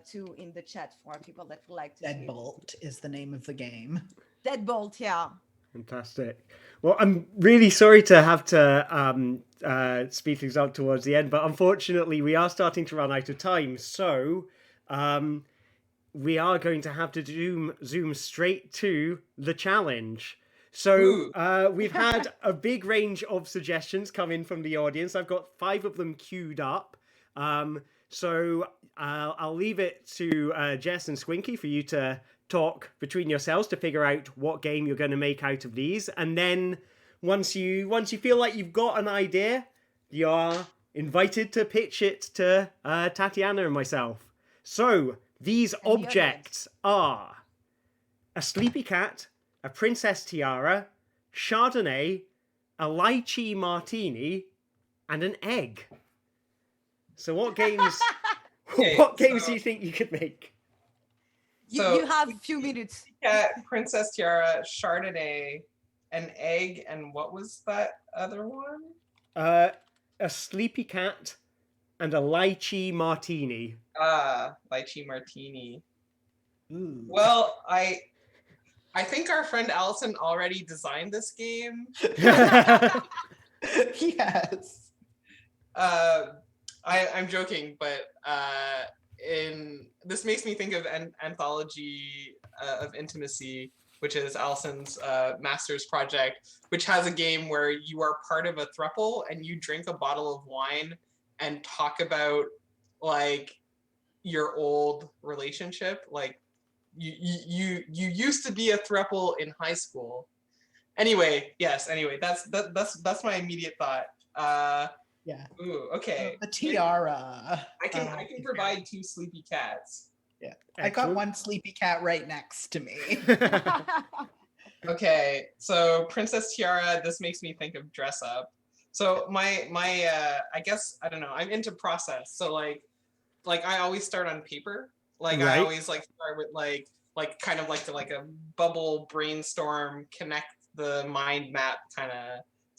too in the chat for people that would like to see it. Deadbolt is the name of the game. Deadbolt, yeah. Fantastic. Well, I'm really sorry to have to speed things up towards the end, but unfortunately we are starting to run out of time. So we are going to have to zoom straight to the challenge. So we've had a big range of suggestions come in from the audience. I've got 5 of them queued up. So I'll leave it to Jess and Squinky for you to talk between yourselves to figure out what game you're going to make out of these. And then once you feel like you've got an idea, you're invited to pitch it to Tatiana and myself. So these objects are a sleepy cat, a princess tiara, Chardonnay, a lychee martini, and an egg. So what games do you think you could make? You have a few minutes. Cat, princess tiara, Chardonnay, an egg, and what was that other one? A sleepy cat and a lychee martini. Lychee martini. Ooh. Well, I think our friend Allison already designed this game. Yes. I'm joking, but this makes me think of an anthology of intimacy, which is Allison's master's project, which has a game where you are part of a throuple and you drink a bottle of wine and talk about like your old relationship, like you used to be a throuple in high school. Anyway, that's my immediate thought. Yeah. Ooh, okay. The tiara. I can provide 2 sleepy cats. Yeah. I got one sleepy cat right next to me. Okay, so Princess Tiara, this makes me think of dress up. So my I guess, I don't know, I'm into process. So like I always start on paper. Like I always like start with like kind of like a bubble brainstorm, connect the mind map kind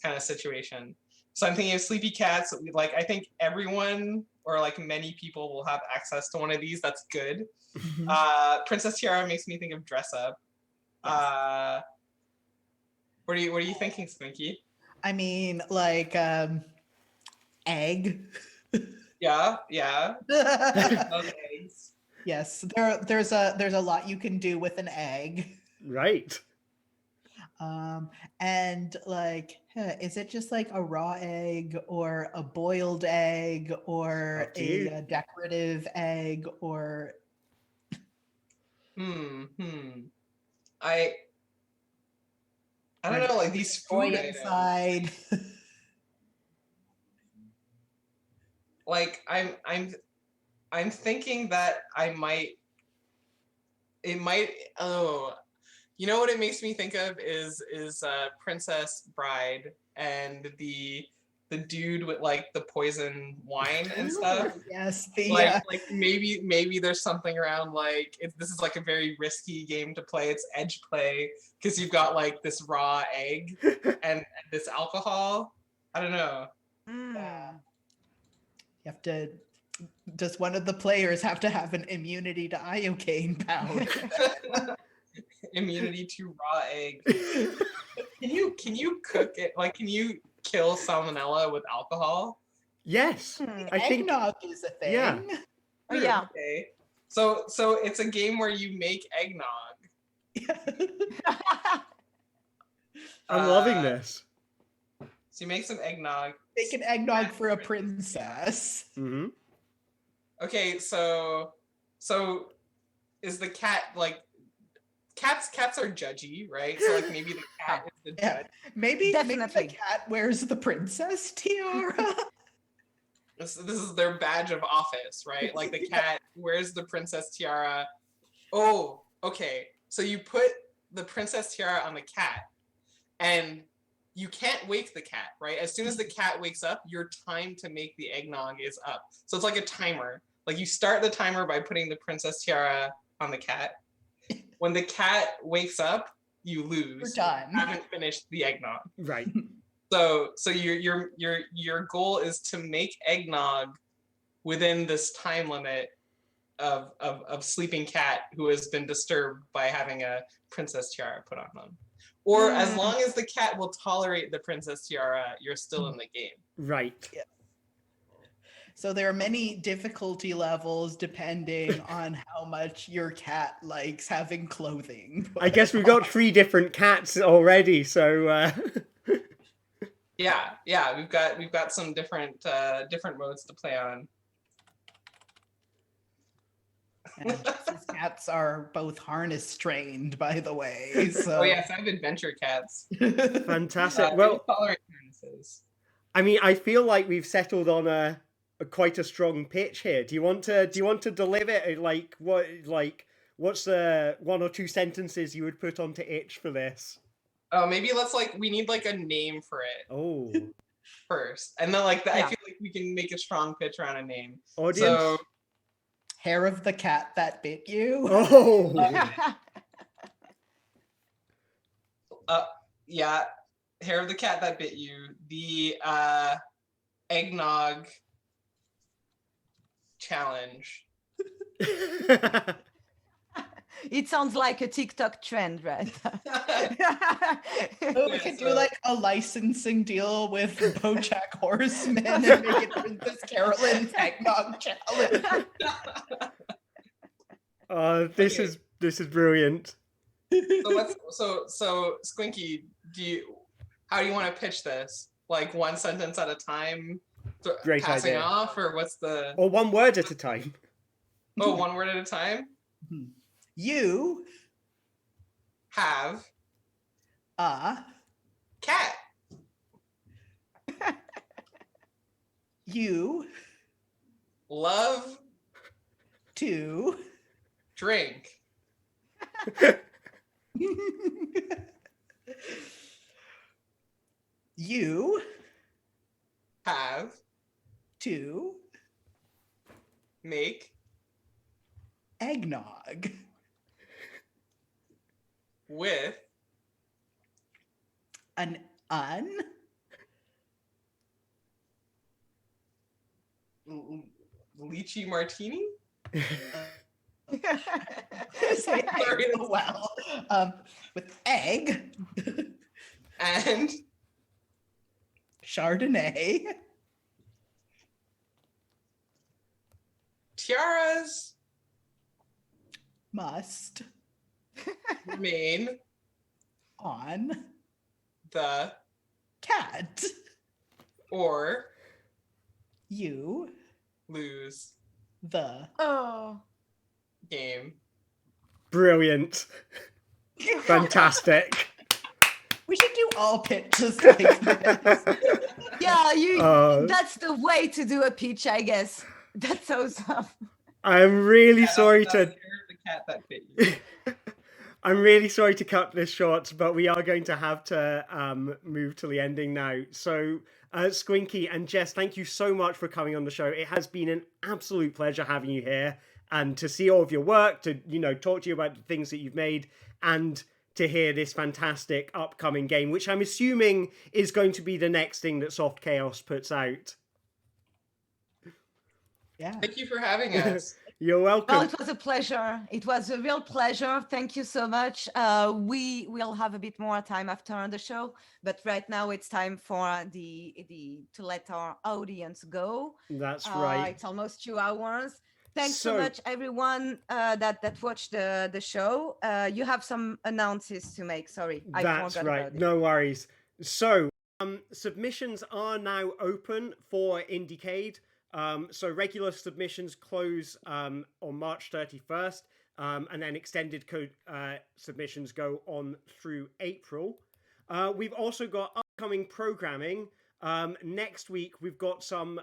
of situation. So I'm thinking of sleepy cats. I think everyone or like many people will have access to one of these. That's good. Princess Tiara makes me think of dress up. What are you thinking, Squinky? I mean, like egg. Yeah. Love eggs. Yes, there's a lot you can do with an egg. Right. And like, is it just like a raw egg or a boiled egg or a decorative egg or? I don't know, like these food inside. Like I'm thinking that it might. Oh, you know what it makes me think of is Princess Bride and the dude with like the poison wine and stuff. Yes, like maybe there's something around like this is like a very risky game to play. It's edge play because you've got like this raw egg and this alcohol. I don't know. Yeah. You have to. Does one of the players have to have an immunity to iocane powder? Immunity to raw egg. Can you cook it? Like, can you kill salmonella with alcohol? Yes, I think eggnog is a thing. Yeah. Oh, yeah. Okay. So it's a game where you make eggnog. I'm loving this. So you make some eggnog. Make an eggnog for a princess. Mm-hmm. Okay, so is the cat like cats are judgy, right? So like maybe the cat is the Yeah. judge. Maybe the Definitely. cat wears the princess tiara. This is their badge of office, right? Like the cat wears the princess tiara. Oh, okay. So you put the princess tiara on the cat, and you can't wake the cat, right? As soon as the cat wakes up, your time to make the eggnog is up. So it's like a timer. Like you start the timer by putting the princess tiara on the cat. When the cat wakes up, you lose. We're done. You haven't finished the eggnog. Right. So your goal is to make eggnog within this time limit of sleeping cat who has been disturbed by having a princess tiara put on them. Or as long as the cat will tolerate the princess tiara, you're still in the game. Right. Yeah. So there are many difficulty levels depending on how much your cat likes having clothing. I guess we've got 3 different cats already, so Yeah, we've got some different modes to play on. And Jess's cats are both harness trained, by the way. So. Oh yes, I have adventure cats. fantastic. They Well, tolerate harnesses. I mean, I feel like we've settled on a quite a strong pitch here. Do you want to deliver it? What's the 1 or 2 sentences you would put onto Itch for this? Oh, maybe we need like a name for it Oh, first, and then I Yeah. feel like we can make a strong pitch around a name. audience. So Hair of the cat that bit you. Oh, yeah, hair of the cat that bit you. The eggnog challenge. It sounds like a TikTok trend, right? Oh, we Yeah, could do so- like a licensing deal with BoJack Horseman and make it Princess Carolyn's eggnog challenge. this Okay. is brilliant. So Squinky, how do you want to pitch this? Like one sentence at a time, Great passing idea. off, or what's the? Or 1 word at a time. Oh, one word at a time. You Have a cat. you Love to drink. you Have to make eggnog with an lychee martini. say egg well with egg And Chardonnay tiaras must remain on the cat. or You lose the Oh. game. Brilliant. Fantastic. we should do all pitches like this. Yeah, you. Uh, That's the way to do a pitch, I guess. That's awesome. I'm really Yeah, sorry that's to the hair of the cat that bit you. I'm really sorry to cut this short, but we are going to have to move to the ending now. So, Squinky and Jess, thank you so much for coming on the show. It has been an absolute pleasure having you here and to see all of your work, to talk to you about the things that you've made, and to hear this fantastic upcoming game, which I'm assuming is going to be the next thing that Soft Chaos puts out. Yeah. Thank you for having us. You're welcome. Well, it was a pleasure. It was a real pleasure. Thank you so much. We will have a bit more time after the show, but right now it's time for to let our audience go. That's right. It's almost 2 hours. Thanks so much, everyone that watched the show. You have some announces to make. Sorry, I That's forgot right. about it. No worries. So, submissions are now open for IndieCade. So regular submissions close on March 31st, and then extended code submissions go on through April. We've also got upcoming programming. Next week, we've got some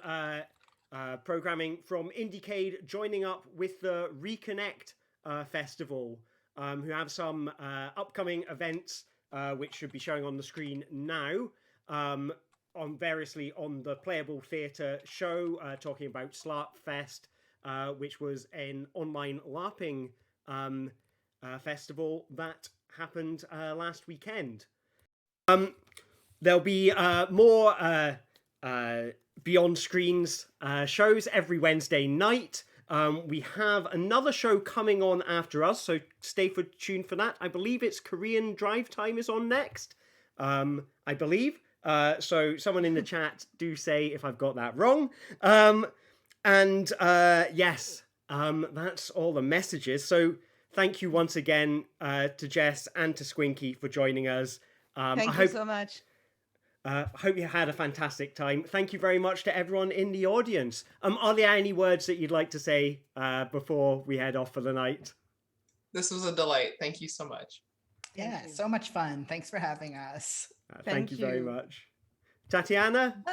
programming from IndieCade joining up with the Reconnect Festival, who have some upcoming events which should be showing on the screen now. On variously on the Playable Theatre show, talking about Slarp Fest, which was an online LARPing festival that happened last weekend. There'll be more Beyond Screens shows every Wednesday night. We have another show coming on after us, so stay tuned for that. I believe it's Korean Drive Time is on next. I believe. So someone in the chat do say if I've got that wrong. Yes, that's all the messages. So thank you once again to Jess and to Squinky for joining us. Thank you so much. I hope you had a fantastic time. Thank you very much to everyone in the audience. Are there any words that you'd like to say before we head off for the night? This was a delight. Thank you so much. Yeah, so much fun. Thanks for having us. Thank you very much. Tatiana?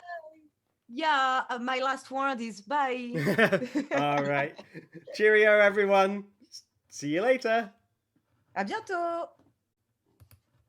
Yeah, my last word is bye. All right. Cheerio, everyone. See you later. À bientôt.